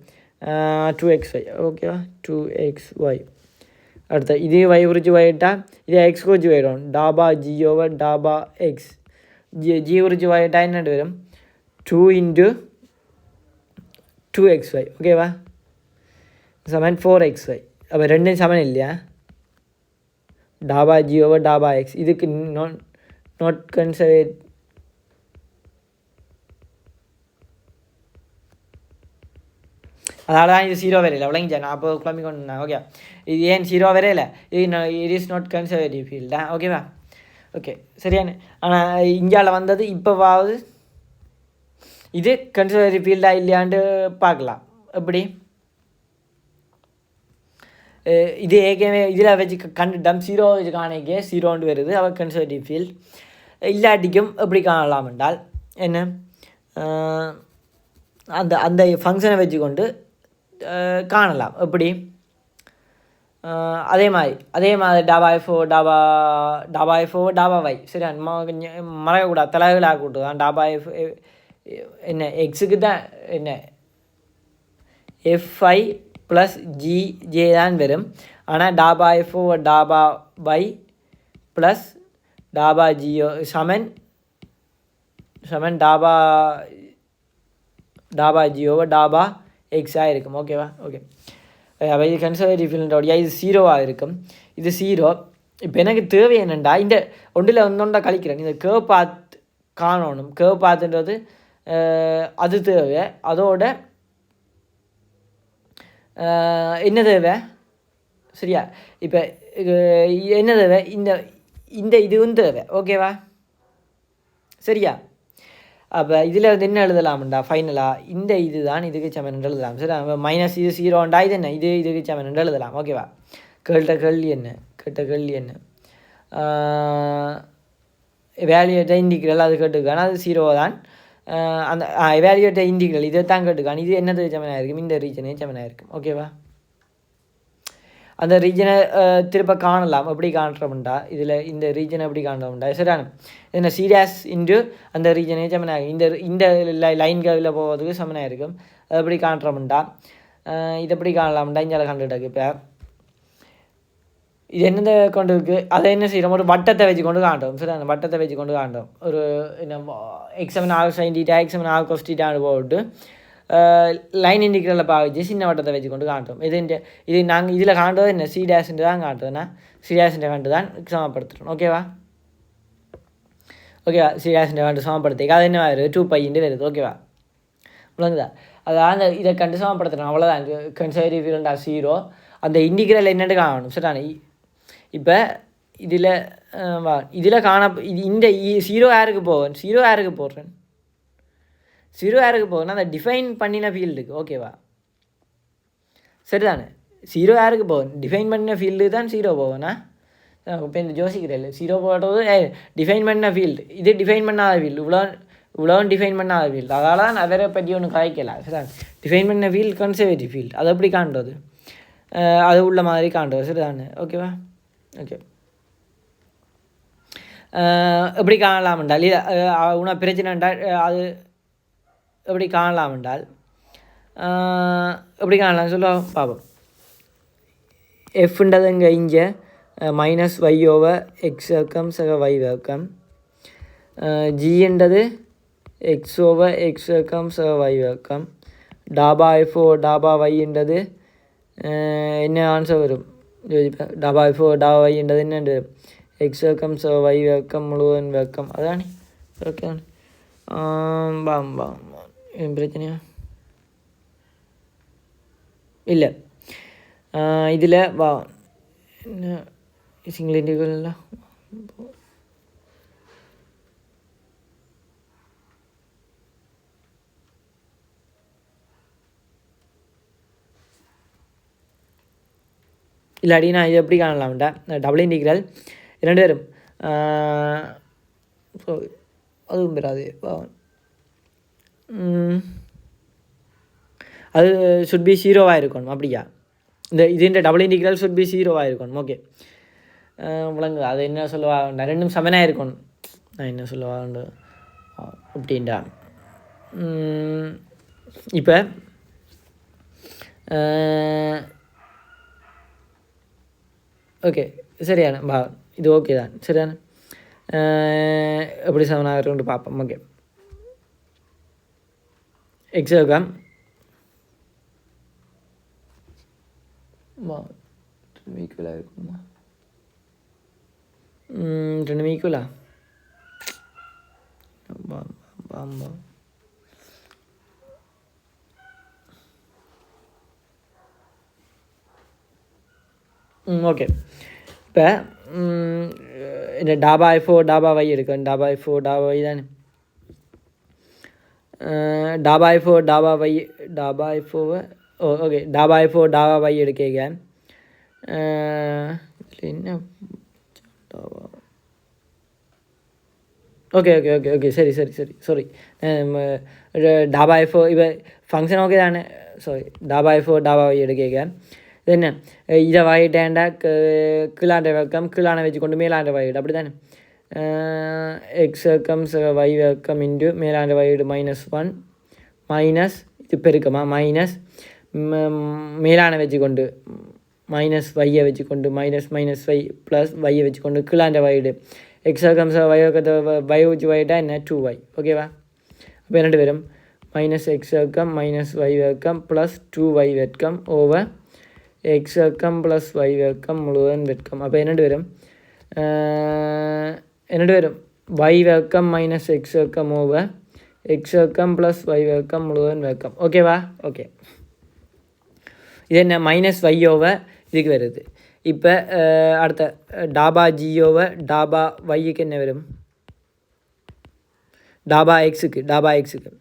2xy. ஓகேவா, 2xy. அடுத்த இது y உரிச்சு y இது x குறிச்சு போயிடும், டாபா ஜி ஓவர் டாபா எக்ஸ். ஜி உரிச்சு y என்ன வரும், 2 இன்ட்டு 2xy. ஓகேவா, சமன் 4xy. அப்போ ரெண்டும் சமன் இல்லையா, டாபா ஜி ஓவர் டாபா எக்ஸ். இதுக்கு நாட் கன்சர்வேட், அதனால தான் இது 0 வரையில விளங்கிச்சா, நான் அப்போ குழம்பி கொண்டு. ஓகே, இது ஏன் 0 வரையில, இட் இஸ் நாட் கன்சர்வேட்டிவ் ஃபீல்டா. ஓகேவா, ஓகே, சரியான. ஆனால் இந்தியாவில் வந்தது இப்போவாவது இது கன்சர்வேட்டிவ் ஃபீல்டா இல்லையாண்டு பார்க்கலாம். எப்படி இது ஏற்கனவே இதில் வச்சு கண்டுட்டோம், 0 வச்சு காணிக்கே 0 வருது, அவர் கன்சர்வேட்டிவ் ஃபீல்ட். இல்லாட்டிக்கும் எப்படி காணலாம் என்றால் என்ன, அந்த அந்த ஃபங்க்ஷனை வச்சுக்கொண்டு காணலாம். எப்படி அதே மாதிரி டாபா எஃப்ஓ டாபா வை. சரி, மறக்கக்கூடாது, தலைகளாக கூட்டு தான் டாபா எஃப் என்ன எக்ஸுக்கு தான் என்ன எஃப்ஐ ப்ளஸ் ஜே தான் வரும். ஆனால் டாபா எஃப்ஓ டாபா வை ப்ளஸ் டாபா ஜியோ சமன் டாபா ஜியோவை டாபா எக்ஸாக இருக்கும். ஓகேவா, ஓகே. அப்போ இது கன்சர்வேட்டிவ் ஃபீல்டோடைய இது 0வாக இருக்கும், இது 0. இப்போ எனக்கு தேவை என்னென்னா இந்த ஒன்றில் ஒன்றா கழிக்கிறேன், இந்த கேர்வ் பாத் காணணும். கேர்வ் பாத்துன்றது அது தேவை. அதோட என்ன தேவை சரியா? இப்போ என்ன தேவை, இந்த இதுவும் தேவை. ஓகேவா? சரியா? அப்போ இதில் வந்து என்ன எழுதலாம்டா ஃபைனலாக, இந்த இது தான் இதுக்கு சமன் எழுதலாம். சரி, மைனஸ் இது 0ண்டா இது என்ன, இது இதுக்கு சமன் எழுதலாம். ஓகேவா? கேட்ட கேள்வி என்ன எவாலுவேட்ட இன்டிகிரல் அது கேட்டுக்கான அது 0 தான். அந்த எவாலுவேட்ட இன்டிகிரல் இதை தான் கேட்டுக்கான இது என்னது சமனாக இருக்கும், இந்த ரீஜனே சமனாக இருக்கும். ஓகேவா? அந்த ரீஜனை திருப்ப காணலாம். எப்படி காண்றோம்டா, இதில் இந்த ரீஜனை எப்படி காண்றோம்டா சரியான என்ன சீரியாஸ் இன்டு அந்த ரீஜனே சமனாக இந்த லைன்களில் போகிறதுக்கு சமனாக இருக்கும். அது எப்படி காண்றோம்டா, இது எப்படி காணலாம்டா இங்கே கண்டுட்டாக்கு. இப்போ இது என்னதை கொண்டு இருக்குது, அதை என்ன செய்கிறோம், ஒரு வட்டத்தை வச்சு கொண்டு காண்றோம். சரி, அந்த வட்டத்தை வச்சு கொண்டு காண்றோம். ஒரு என்ன எக்ஸாமின் ஆல் சைன் டீட்டா எக்ஸாமின் ஆல் கோஸ் டீட்டான்னு போட்டு லைன் இண்டிகேட்டரில் பாவிச்சு சின்ன வட்டத்தை வச்சு கொண்டு காண்றோம். இது நாங்கள் இதில் காண்றது என்ன சி டேஷன்ட்டு தான் காட்டுறதுன்னா சி டேஷன்ட்டை கண்டு தான் சமப்படுத்துகிறோம். ஓகேவா? சி டேஷன்ட்டை கண்டு சமப்படுத்தி அது என்ன வருது 2π வருது. ஓகேவா? விளங்குதா? அதாவது இதை கண்டு சமப்படுத்துகிறோம். அவ்வளோதான். கன்சர்வேட்டிவ் ஃபீல்டா 0 அந்த இண்டிகேட்டரில் என்னென்னு காணணும். சரிதானே? இப்போ இதில் காண இந்த 0 யாருக்கு போவேன், 0 யாருக்கு போடுறேன், 0 யாருக்கு போகுதுன்னா அந்த டிஃபைன் பண்ணின ஃபீல்டுக்கு. ஓகேவா? சரிதானே? 0 யாருக்கு போகும், டிஃபைன் பண்ணின ஃபீல்டு தான் 0 போகும்னா. இப்போ இந்த யோசிக்கிறேன் 0 போடுறது டிஃபைன் பண்ண ஃபீல்டு, இது டிஃபைன் பண்ணாத ஃபீல்டு, இவ்வளோ டிஃபைன் பண்ணாத ஃபீல்டு. அதனால தான் அவரை பற்றி ஒன்று கதைக்கலாம். சரிதான்? டிஃபைன் பண்ண ஃபீல்டு கன்சர்வேட்டிவ் ஃபீல்டு, அது எப்படி காண்றது, அது உள்ள மாதிரி காண்றது. சரிதானே? ஓகேவா? ஓகே, எப்படி காணலாம் என்றால் உனக்கு பிரச்சனை என்றால் அது எப்படி காணலாம் என்றால் எப்படி காணலாம் சொல்ல பார்ப்போம். எஃப்ன்றது இங்கே மைனஸ் y ஓவர் எக்ஸ் வர்க்கம் சக y வர்க்கம், ஜின்றது எக்ஸ் ஓவர் எக்ஸ் வர்க்கம் சக y வர்க்கம், டாபா எஃப்ஓ டாபா வைன்றது என்ன ஆன்சர் வரும் டாபா எஃப்ஓ டாபா வைன்றது என்ன எக்ஸ் வர்க்கம் சக y வர்க்கம் முழுவதும் வர்க்கம். அதானே? ஓகே தானே? என் பிரச்சனையா இல்லை. இதில் என்ன சிங்கிள் இண்டிவிஜுவல் இல்லாடி நான் இது எப்படி காணலாம்டா, டபுள் இன்டிகிரல் 2 பேரும் ஸோ அதுவும் பெறாது. அது ஷுட் பி 0வாக இருக்கணும். அப்படியா? இந்த டபுள் இன்டிகிரல் ஷுட் பி 0வாக இருக்கணும். ஓகே, விளங்கு. அது என்ன சொல்லுவாங்க, ரெண்டும் சமனாக இருக்கணும். நான் என்ன சொல்லுவாங்க அப்படின்டா. இப்போ ஓகே சரியான இது ஓகே தான். சரியான எப்படி சமனாக இருக்குன்னு பார்ப்போம். ஓகே, எக்ஸ் வர்க்கம் ஈக்குவலாக இருக்குமா, 2 ஈக்குவலா ஓகே. இப்போ இந்த டாபா எஃப்ஓ டாபா வை எடுக்கும், டாபா எஃப்ஓ டாபா வை தானே, டாபா எஃப்ஓ டாபா வை டாபா எஃப்ஓவை ஓகே டாபா எஃப்ஓ டாபா வை எடுக்க என்ன ஓகே ஓகே ஓகே ஓகே சரி சரி சரி சாரி டாபா எஃப்ஓ இப்போ ஃபங்க்ஷன் ஓகே தானே. சாரி, டாபா எஃப்ஓ டாபா வை எடுக்க இது என்ன இதை வாயிட்டேன்டா கீழாண்ட வர்க்கம் கீழான வச்சு கொண்டு மேலாண்ட வாயிடு. அப்படி தானே? எக்ஸ் வர்க்கம் y வர்க்கம் இன்டு மேலாண்ட வாயிடு -1 மைனஸ் இது பெருக்கமா மைனஸ் மேலான வச்சு கொண்டு மைனஸ் வையை வச்சு கொண்டு மைனஸ் -y ப்ளஸ் வையை வச்சு கொண்டு கீழாண்ட வாயிடு எக்ஸ் வர்க்கம் y வர்க்கத்தை y வச்சு வாயிட்டா என்ன 2y. ஓகேவா? அப்போ என்ன வரும் மைனஸ் எக்ஸ் வர்க்கம் மைனஸ் y வர்க்கம் ப்ளஸ் 2y வர்க்கம் ஓவர் எக்ஸ் வர்க்கம் ப்ளஸ் y வர்க்கம் முழுவதும் வர்க்கம். அப்போ என்னென்று வரும் y வர்க்கம் மைனஸ் எக்ஸ் வர்க்கம் ஓவர் எக்ஸ் வர்க்கம் ப்ளஸ் ஒய் வர்க்கம் முழுவதும் வர்க்கம். ஓகேவா? ஓகே. இது என்ன மைனஸ் ஒய்யோவை இதுக்கு வருது. இப்போ அடுத்த டாபா ஜியோவை டாபா ஒய்யுக்கு என்ன வரும்? டாபா எக்ஸுக்கு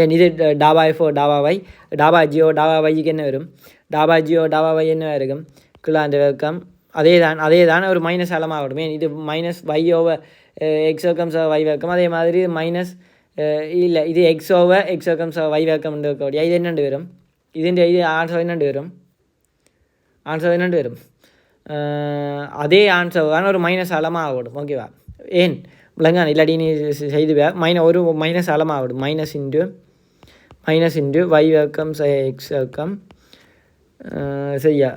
ஏன் இது டாபா எஃப்ஓ டாபா ஒய் டாபா ஜியோ டாபா ஒய்யுக்கு என்ன வரும்? டாபா ஜியோ டாபா ஒய் என்ன இருக்கும்? கிளாண்ட் வர்க்கம் அதே தான் ஒரு மைனஸ் அலமாகட்டும். ஏன் இது மைனஸ் ஒய்யோவை எக்ஸ் வர்க்கம் ஒய் வர்க்கம். அதே மாதிரி மைனஸ் இல்லை இது எக்ஸோவை எக்ஸ் வர்க்கம் ஒய் வர்க்கம் இருக்கக்கூடிய இது என்னண்டு வரும்? இது ஆன்சர் என்னண்டு வரும்? அதே ஆன்சர் தான் ஒரு மைனஸ் அலமாகட்டும். ஓகேவா? ஏன் விளங்கான் இல்லாடி நீ செய்து ஒரு மைனஸ் அலமாகட்டும். மைனஸ் இன்டு ஒய் வர்க்கம் எக்ஸ் வர்க்கம் செய்யா.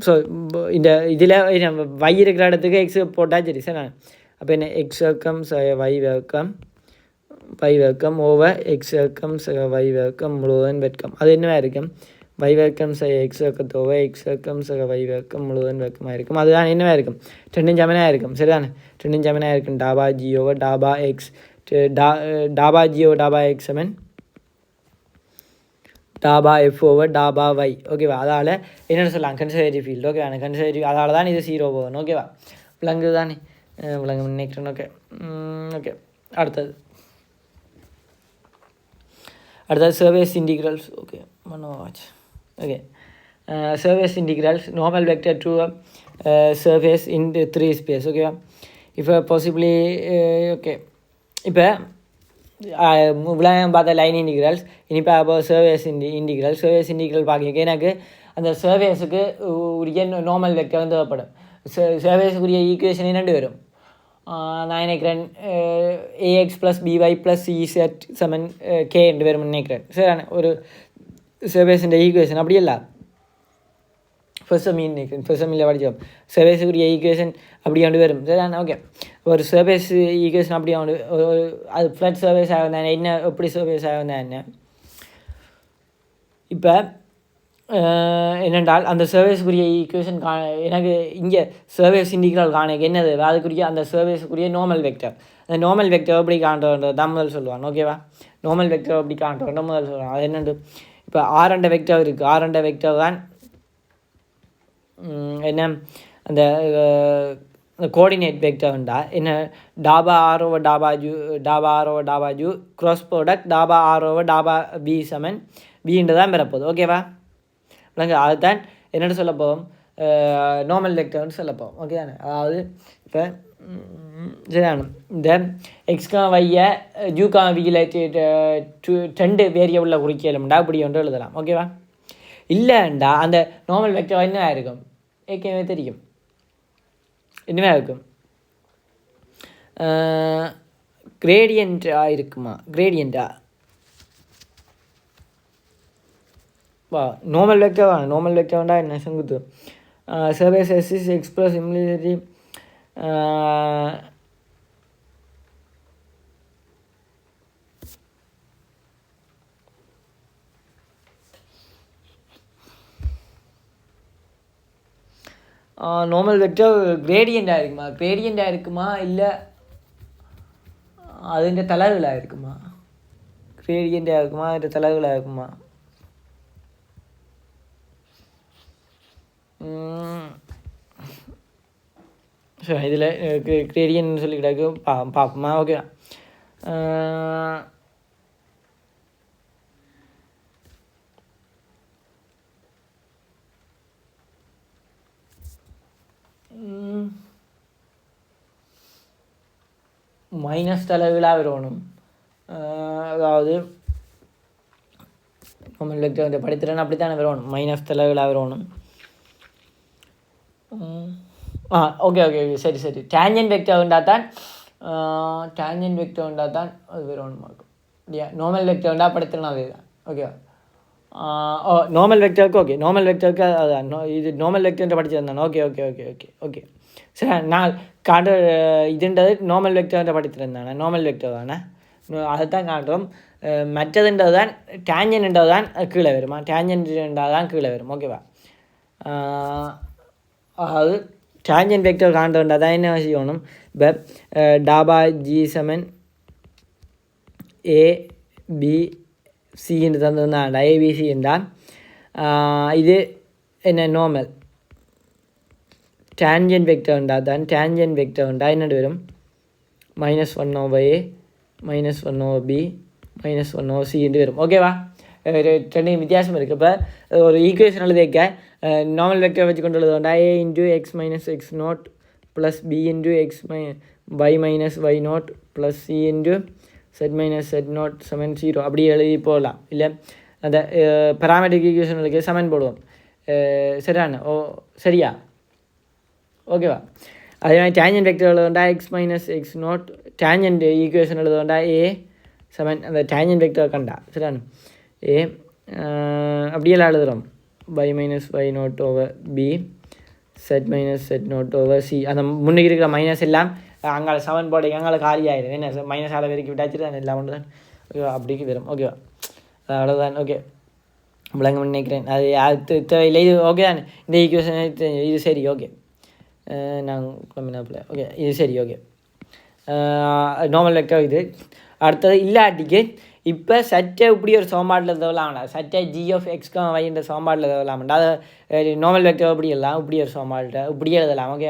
ஸோ இந்த இதில் வை இருக்கிற இடத்துக்கு எக்ஸ் போட்டால் சரி சார். அப்போ என்ன எக்ஸ் வர்க்கம் ஒய் வர்க்கம் ஓவர் எக்ஸ் வர்க்கம் ஒய் வர்க்கம் முழுவதும் வர்க்கம். அது என்னவா இருக்கும்? ஒய் வர்க்கம் எக்ஸ் வர்க்கத்து ஓவர் எக்ஸ் வர்க்கம் ஒய் வர்க்கம் முழுவதும் வர்க்கமாக இருக்கும். அதுதான் என்னவா இருக்கும்? ரெண்டும் ஜமனாக இருக்கும். சரிதானே? ரெண்டும் ஜமனாக இருக்கும். டாபா ஜியோவை டாபா எக்ஸ் டாபா ஜியோ டாபா எக்ஸ் சமன் டாபா எஃப் ஓவர் டாபா ஒய். ஓகேவா? அதால் என்னென்னு சொல்லலாம்? Conservative field. ஓகேவா? கன்சர்வேட்டிவ் அதனால தான் இது 0 போகணும். ஓகேவா? விலங்கு தானே விலங்கு நினைக்கிறேன். ஓகே. அடுத்தது surface integrals. Okay watch. Okay surface integrals normal vector to surface in 3 space. ஓகேவா? இப்போ பாசிபிளி ஓகே இப்போ விளையாடம் பார்த்த லைன் இன்டிகிரல்ஸ். இனிப்போ அப்போ சர்ஃபேஸ் இன்டிகிரல் பார்க்க எனக்கு அந்த சர்ஃபேஸுக்கு உரிய நார்மல் வெக்டர் வந்து தேவைப்படும். சர்ஃபேஸுக்குரிய ஈக்குவேஷன் என்னண்டு வரும்? நான் நினைக்கிறேன் ax plus by plus z சமன் கே என்று வரும்னு நினைக்கிறேன். சரி, ஒரு சர்ஃபேஸுன்ற ஈக்குவேஷன் அப்படி இல்லை ஃபர்ஸ்ட் செம்மில் படித்தோம். சர்ஃபேஸுக்குரிய ஈக்குவேஷன் அப்படி ஆண்டு வரும். சரி, ஓகே. ஒரு சர்ஃபேஸ் ஈக்குவேஷன் அப்படி ஆண்டு அது ஃப்ளட் சர்ஃபேஸ் ஆகுதான் என்ன, எப்படி சர்ஃபேஸ் ஆகுதான் என்ன. இப்போ என்னென்றால் அந்த சர்ஃபேஸுக்குரிய ஈக்குவேஷன் எனக்கு இங்கே சர்ஃபேஸ் இன்டிகிரல் காணக்கு என்னது அதுக்குரிய அந்த சர்ஃபேஸுக்குரிய நார்மல் வெக்டர். அந்த நார்மல் வெக்டர் எப்படி காண்றோன்றது தான் முதல் சொல்லுவாங்க. ஓகேவா? நார்மல் வெக்டர் எப்படி காண்றோன்ற முதல் சொல்லுவாங்க. அது என்னென்று இப்போ ஆரண்ட வெக்டர் இருக்குது. ஆரண்ட வெக்டர் தான் என்ன அந்த கோஆர்டினேட் வெக்டர்ண்டா என்ன டாபா ஆர் ஓவர் டாபா ஜூ க்ராஸ் ப்ராடக்ட் டாபா ஆர் ஓவர் டாபா பி சமன் பின்றது தான் பெறப்போகுது. ஓகேவா? இல்லைங்க அதுதான் என்னென்னு சொல்ல போவோம்? நார்மல் வெக்டர்னு சொல்ல போவோம். ஓகே தானே? அதாவது இப்போ சரியான இந்த எக்ஸ்கா வையை ஜூகா வியில் 2 வேரியபிளில் குறிக்கலும்டா இப்படி ஒன்று எழுதலாம். ஓகேவா? இல்லைண்டா அந்த நார்மல் வெக்டர் என்ன இருக்கும்? ஏற்கனவே தெரியும் என்னவே இருக்கும். கிரேடியண்ட்டாக இருக்குமா? வா நார்மல் வெக்டர் வேண்டா என்ன செங்குத்து surface S X plus similarity normal vector கிரேடியண்ட்டாக இருக்குமா இல்லை அதுன்ற தலைகளாக இருக்குமா? கிரேடியண்ட்டாக இருக்குமா அதுன்ற தலைகளாக இருக்குமா? ஸோ இதில் கிரேடியன் சொல்லிக்கிட்டாக்கு பார்ப்போமா? ஓகே. மைனஸ் தலைகளாக வரணும். அதாவது நார்மல் வெக்டர் வந்து படித்துறேன்னு அப்படி தானே வரணும். மைனஸ் தலைகளாக வரணும். ஓகே சரி. டேஞ்சன்ட் வெக்டர் இருந்தால் தான் அது வரணும் இருக்கும் இல்லையா? நார்மல் வெக்டர் இருந்தால் படித்துறேன்னா அதே தான். ஓகேவா? நார்மல் வெக்டருக்கு அதான் இது நார்மல் வெக்டர் படிச்சிருந்தானே. ஓகே சரி. நான் இதுன்றது நார்மல் வெக்டர் படித்திருந்தானே. நார்மல் வெக்டர் தானே, அதை தான் காட்டுறோம். மற்றதுன்றது தான் டேஞ்சன்ன்றது தான் கீழே வருமா? டேஞ்சன்ன்றது தான் கீழே வரும். ஓகேவா? அதாவது டேஞ்சன்ட் வெக்டர் காண்றதுன்றா தான் என்ன செய்யணும்? இப்போ டாபா ஜி சமன் ஏ பி சின்னு தந்துருந்தாண்டா ஏபிசிண்டா இது என்ன நார்மல் டான்ஜென்ட் வெக்டர்ண்டா தான் டான்ஜென்ட் வெக்டர்ண்டா என்னென்னு வரும் -1/a -1/b -1/c வரும். ஓகேவா? ரெண்டு வித்தியாசம் இருக்குது. இப்போ ஒரு ஈக்குவேஷன் எழுதிக்க நார்மல் வெக்டர் வச்சு கொண்டு எழுதுவோண்டா a × x - x0 + b × x y - y0 + c × z - z0 = 0 அப்படி எழுதி போடலாம். இல்லை அந்த பராமெட்ரிக் ஈக்குவேஷனுக்கு சமன் போடுவோம். சரியான சரியா? ஓகேவா? அதே மாதிரி டேஞ்சன்ட் வெக்டர் எழுதுவோண்டா x - x0 டேஞ்சன்ட் ஈக்குவேஷன் எழுதுவோண்டா a சமன் அந்த டேஞ்சன்ட் வெக்டர் கண்டா சரியான a அப்படியெல்லாம் எழுதுகிறோம் y - y0/b z - z0/c அந்த முன்னுக்கு இருக்கிற மைனஸ் எல்லாம் அங்கே சமன் போட அங்கே காலி ஆகிடும். என்ன மைனஸ் ஆளை வரைக்கும் விட்டாச்சு தான் எல்லாம் ஒன்று தான். ஓகேவா? அப்படிக்கு வரும். ஓகேவா? அவ்வளோதான். ஓகே விளங்க நினைக்கிறேன். அது தேவையில்லை. இது ஓகே தானே? இந்த ஈக்குவேஷன் இது சரி. ஓகே நான் கிளம்பினாப்பில். ஓகே இது சரி. ஓகே நார்மல் வெக்டர் இது. அடுத்தது இல்லாட்டிக்கு இப்போ சட்டை இப்படி ஒரு சமன்பாட்டில் தவலாமண்டா சட்டை g(x, y) என்ற சமன்பாட்டில் தவலாமண்டா அது நார்மல் வெக்டர் இப்படி எல்லாம் இப்படி ஒரு சமன்பாட்டில் இப்படியே எழுதலாம். ஓகே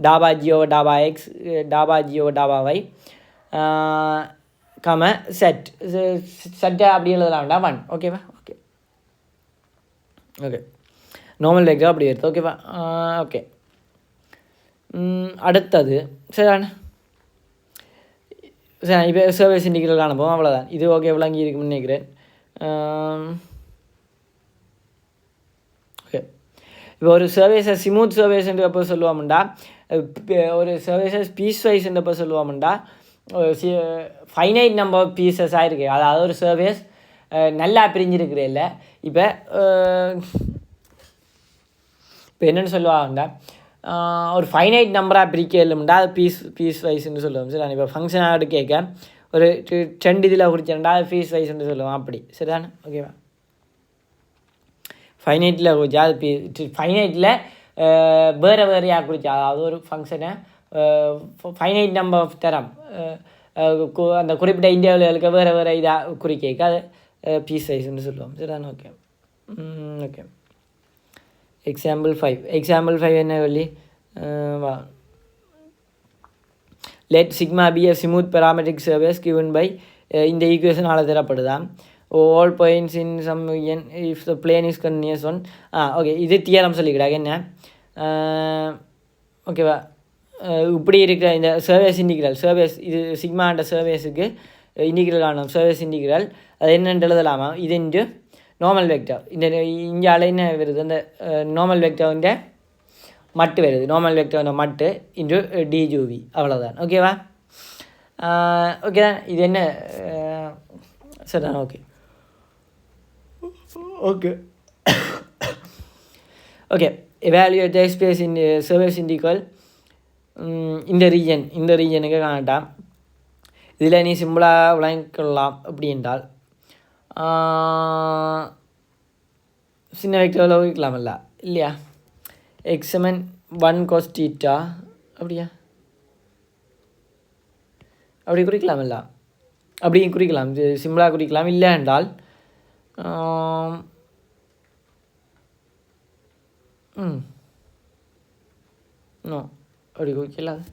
டாபா g/x டாபா g/y சட்டை அப்படி எழுதலாம்டா 1. ஓகேவா? ஓகே ஓகே நார்மல் வெக்டர் அப்படி எடுத்து. ஓகேவா? ஓகே அடுத்தது சரிதானே? சரி இப்போ சர்வீஸ் இண்டிகேட்டர் அனுப்புவோம். அவ்வளோதான். இது ஓகே விளங்கி இருக்குன்னு நினைக்கிறேன். ஓகே இப்போ ஒரு சர்வீஸை ஸ்மூத் சர்வீஸ்ன்றப்போ சொல்லுவோம்டா ஒரு சர்வீஸை பீஸ் வைஸ்ன்றப்போ சொல்லுவோம்டா ஃபைனைட் நம்பர் பீசஸாக இருக்குது. அதாவது ஒரு சர்வீஸ் நல்லா பிரிஞ்சிருக்கிற இல்லை. இப்போ என்னென்னு சொல்லுவாங்கண்டா ஒரு ஃபைனைட் நம்பராக பிரிக்க இல்லைம்டா அது பீஸ் வைஸ்ன்னு சொல்லுவோம். சரி இப்போ ஃபங்க்ஷனாக கேட்க ஒரு 2 இதில் குறிச்சேன்டா அது பீஸ் வைஸ்ன்னு சொல்லுவோம். அப்படி சரிதானே? ஓகேவா? ஃபைனைட்டில் குறிச்சா அது ஃபைனைட்டில் வேறு வேறையாக குறிச்சா அதாவது ஒரு ஃபங்க்ஷனை ஃபைனைட் நம்பர் தரம் அந்த குறிப்பிட்ட இந்தியாவில் வேறு வேறு இதாக குறிக்க அது பீஸ் வைஸ்ன்னு சொல்லுவோம். சரிதானே? ஓகே ஓகே Example 5 என்ன சொல்லி வா let sigma be a smooth parametric surface given by இந்த ஈக்குவேஷனால் தரப்படுதான் all points in some n if the plane is continuous one. Okay இது தியரம் சொல்லிக்கிறாங்க. என்ன ஓகேவா? இப்படி இருக்கிற இந்த சர்வேஸ் இண்டிகிரல் சர்வேஸ் இது சிக்மாண்ட சர்வேஸுக்கு இண்டிகிரல் ஆனோம். சர்வேஸ் இண்டிகிரல் அது என்னென்று எழுதலாமா? இது இன்று நார்மல் வெக்டர் இந்த இங்கே அலைன்னு வருது. அந்த நார்மல் வெக்டர்ன்ற மட்டு வருது. நார்மல் வெக்டர்ன்ற மட்டு இன்று டிஜூவி. அவ்வளோதான். ஓகேவா? ஓகே தான். இது என்ன சரிதான்? Okay okay okay evaluate the space in surface integral இந்த ரீஜனுக்கு காணட்டாம். இதில் நீ சிம்பிளாக விளங்கிக்கலாம். அப்படி என்றால் சின்ன வெக்டரில் குறிக்கலாமல்ல இல்லையா? x(1 cos θ) அப்படியா? அப்படி குறிக்கலாமல்ல? அப்படியும் குறிக்கலாம். சிம்பிளாக குறிக்கலாம். இல்லை என்றால் அப்படி குறிக்கலாது.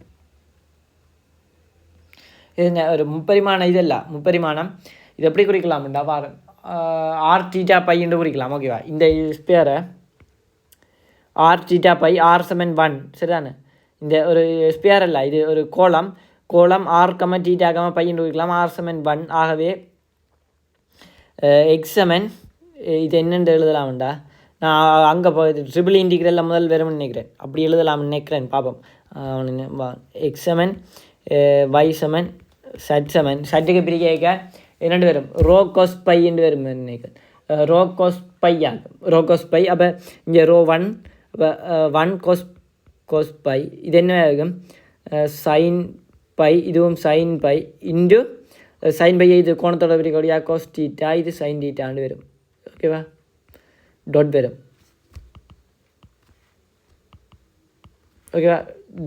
இது ஒரு முப்பரிமாணம். இதெல்லாம் முப்பரிமாணம். இது எப்படி குறிக்கலாம்டா பாரு r(θ π) என்று குறிக்கலாம். ஓகேவா? இந்த ஸ்பேரை r(θ π) r(1) சரிதானே? இந்த ஒரு ஸ்பேர் அல்ல, இது ஒரு கோலம் r, θ, π என்று குறிக்கலாம். r(1) ஆகவே x(, இது என்னென்று எழுதலாம்டா? நான் அங்கே போய் ட்ரிபிள் இன்டிகிரலில் முதல் வரும்னு நினைக்கிறேன். அப்படி எழுதலாம்னு நினைக்கிறேன். பார்ப்போம். x(, y(, z(. சட்டுக்கு பிரிக்க என்னென்று வரும்? ரோ கோஸ் பை என்று வரும் நினைக்கிறேன். Rho cos pi. அப்போ இங்கே ρ1 அப்போ 1 கோஸ் பை. இது என்ன ஆகும்? Sine phi. இதுவும் sine phi into sine phi. இது கோணத்தோட பிரிக்கக்கூடிய கோஸ் θ. இது சைன் θன்னு வரும். ஓகேவா? டாட் வரும். ஓகேவா.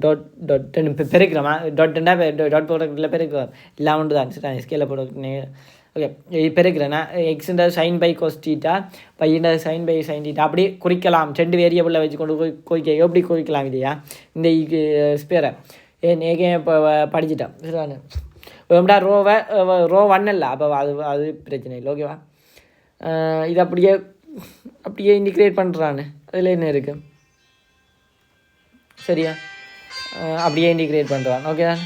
டாட் டாட் இப்போ பெருக்கிறோமா, டாட்னா டாட் ப்ராடக்ட்டில் பெருக்கிறோம் எல்லாம் ஒன்று தான். சரி ஸ்கேல ப்ராடக்ட்னு. ஓகே, இது பெருக்கிறேன்னா எக்ஸுன்றது சைன் பை கொஸ்டீட்டா, பையன்றது சைன் பை சைன் டீட்டா, அப்படி குறிக்கலாம். 2 வேரியபிளில் வச்சு கொண்டு குறிக்க எப்படி குறிக்கலாம் இல்லையா இந்த ஸ்பேரை. ஏகே இப்போ படிச்சுட்டேன். சரிதானே, எப்படா ரோ 1 இல்லை, அப்போ அது பிரச்சனை இல்லை. ஓகேவா. இது அப்படியே இன்டிகிரேட் பண்ணுறான்னு அதில் என்ன இருக்குது. சரியா, அப்படியே இன்டிகிரேட் பண்ணுறான். ஓகே தான்,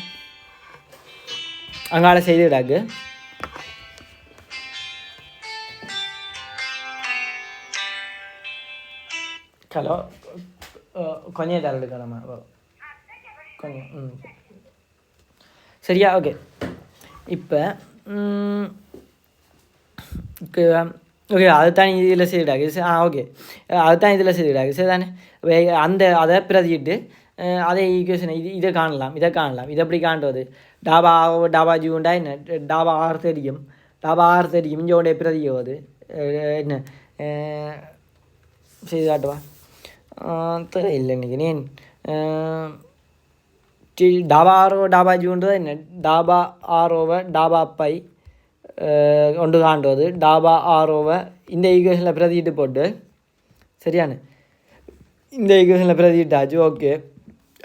அங்கால செய்து விடாக்கு. ஹலோ, கொஞ்சம் தர எடுக்கலாமா கொஞ்சம். சரியா. ஓகே, இப்போ ஓகே அதுதான் இதில் செய்திடாது. ஓகே அதுதான் இதில் செய்திடாது. சரி தானே, அதை பிரதிட்டு அதே ஈக்குவேஷனை இதை காணலாம். இது எப்படி காண்றது. டாபா ஜி உண்டா என்ன, டாபா ஆறு தெரியும், இங்கே உடைய பிரதியோது என்ன செய்து காட்டுவா இல்லை இன்னைக்கு நீ டாபா ஜின்றது என்ன, டாபா ஆரோவை டாபா பை ஒன்று காண்றது. டாபா ஆரோவை இந்த ஈக்குவேஷனில் பிரதிட்டு போட்டு, சரியான இந்த ஈக்குவேஷனில் பிரதிட்டாச்சு. ஓகே,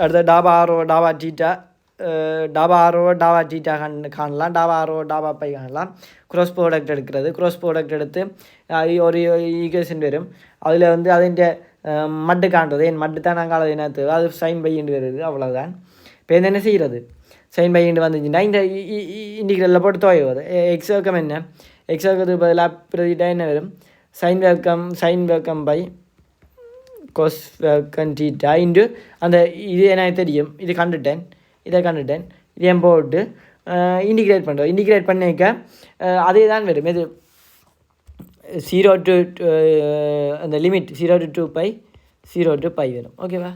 அடுத்த டாபா ஆரோவை டாபா டீட்டா, டாபா ஆரோவை டாபா டீட்டா காணலாம், டாபா ஆரோவை டாபா பை காணலாம். க்ராஸ் ப்ராடக்ட் எடுக்கிறது, க்ராஸ் ப்ராடக்ட் எடுத்து ஒரு ஈக்குவேஷன் வரும். அதில் வந்து அதிൻ്റെ மட்டு காண்றது, என் மட்டு தான் நாங்கள் அதை என்ன அது சைன் பையின்னு வருது. அவ்வளோதான். இப்போ என்ன செய்கிறது, சைன் பையின்னு வந்துச்சுன்னா இந்த இன்டிகிரலில் போட்டு துவைவது. எக்ஸ் வர்க்கம் என்ன, எக்ஸ் வர்க்கத்துக்கு பதிலாக பிரதிட்டா என்ன வரும், சைன் வர்க்கம் பை கோஸ் வர்க்கம் டீட்டா இன்டு அந்த இது எனக்கு தெரியும், இதை கண்டுட்டேன். இதையும் போட்டு இன்டிகிரேட் பண்ணுறோம். இன்டிகிரேட் பண்ணிக்க அதே தான் வரும். இது 0 to அந்த லிமிட் 0 to 2π 0 to π வரும். ஓகேவா,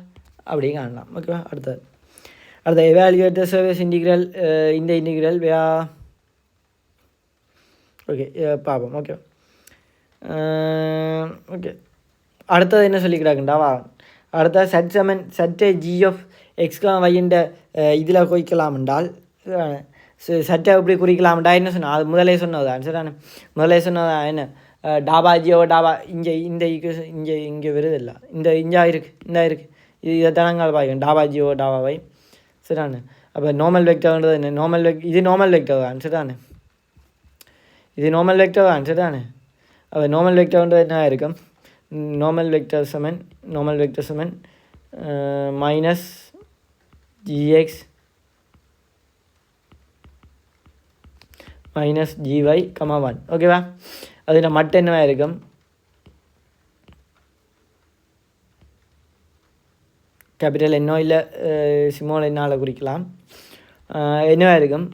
அப்படியே காணலாம். ஓகேவா. அடுத்த எவாலுவேட் த சர்ஃபேஸ் இன்டிகிரல். இந்த இன்டிகிரல் ஓகே பார்ப்போம். ஓகே அடுத்தது என்ன சொல்லிக்கிறாங்கண்டாவா, அடுத்த சட்டை ஜி ஆஃப் எக்ஸ்கா வைன்ற இதில் குறிக்கலாம் என்றால் சட்டை எப்படி குறிக்கலாம்டா என்ன சொன்னால் அது முதலே சொன்னதான். சரிதானே, என்ன டாபா ஜியோ டாபா இங்கே வருது இல்லை, இங்கே இருக்குது இதை தானங்கள் பார்க்கணும். டாபா ஜியோ டாபாவை. சரிதானே, அப்போ நார்மல் வெக்டர்ன்றது என்ன, இது நார்மல் வெக்டர் தான். சரிதானே, இது நார்மல் வெக்டர் தான். சரிதானே, அப்போ நார்மல் வெக்டர்ன்றது என்ன இருக்கும், நார்மல் வெக்டர் சமன் மைனஸ் ஜிஎக்ஸ் மைனஸ் ஜிஒய் 1. ஓகேவா, அதில் மட்டும் என்னவா இருக்கும், கேபிட்டல் என்னோ இல்லை ஸ்மால் என்னால் குறிக்கலாம். என்னவா இருக்கும்,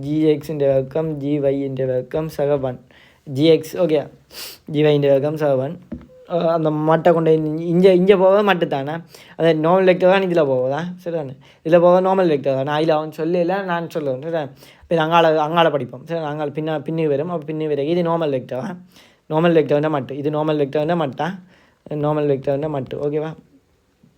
ஜிஎக்ஸிൻ്റെ வர்க்கம் ஜிஒய்ൻ്റെ வர்க்கம் சக 1 ஜிஎக்ஸ். ஓகே, ஜிஒய்ൻ്റെ வர்க்கம் சக 1. அந்த மட்டை கொண்டு இங்கே போக மட்டு தானே, அது நார்மல் வெக்டர் தான். இதில் போவதா. சரிதானே, இதில் போக நார்மல் வெக்டர் தான். அதில் அவன் சொல்லல, நான் சொல்லுவேன். சரிதான், இப்போ அங்கால படிப்போம். சரி, அங்கால பின்னி வரும். அப்போ பின்னி வரைக்கும் இது நார்மல் வெக்டர் தான். நார்மல் வெக்டர்னா மட்டு, இது நார்மல் வெக்டர்னா மட்டா, நார்மல் வெக்டர்னா மட்டு. ஓகேவா.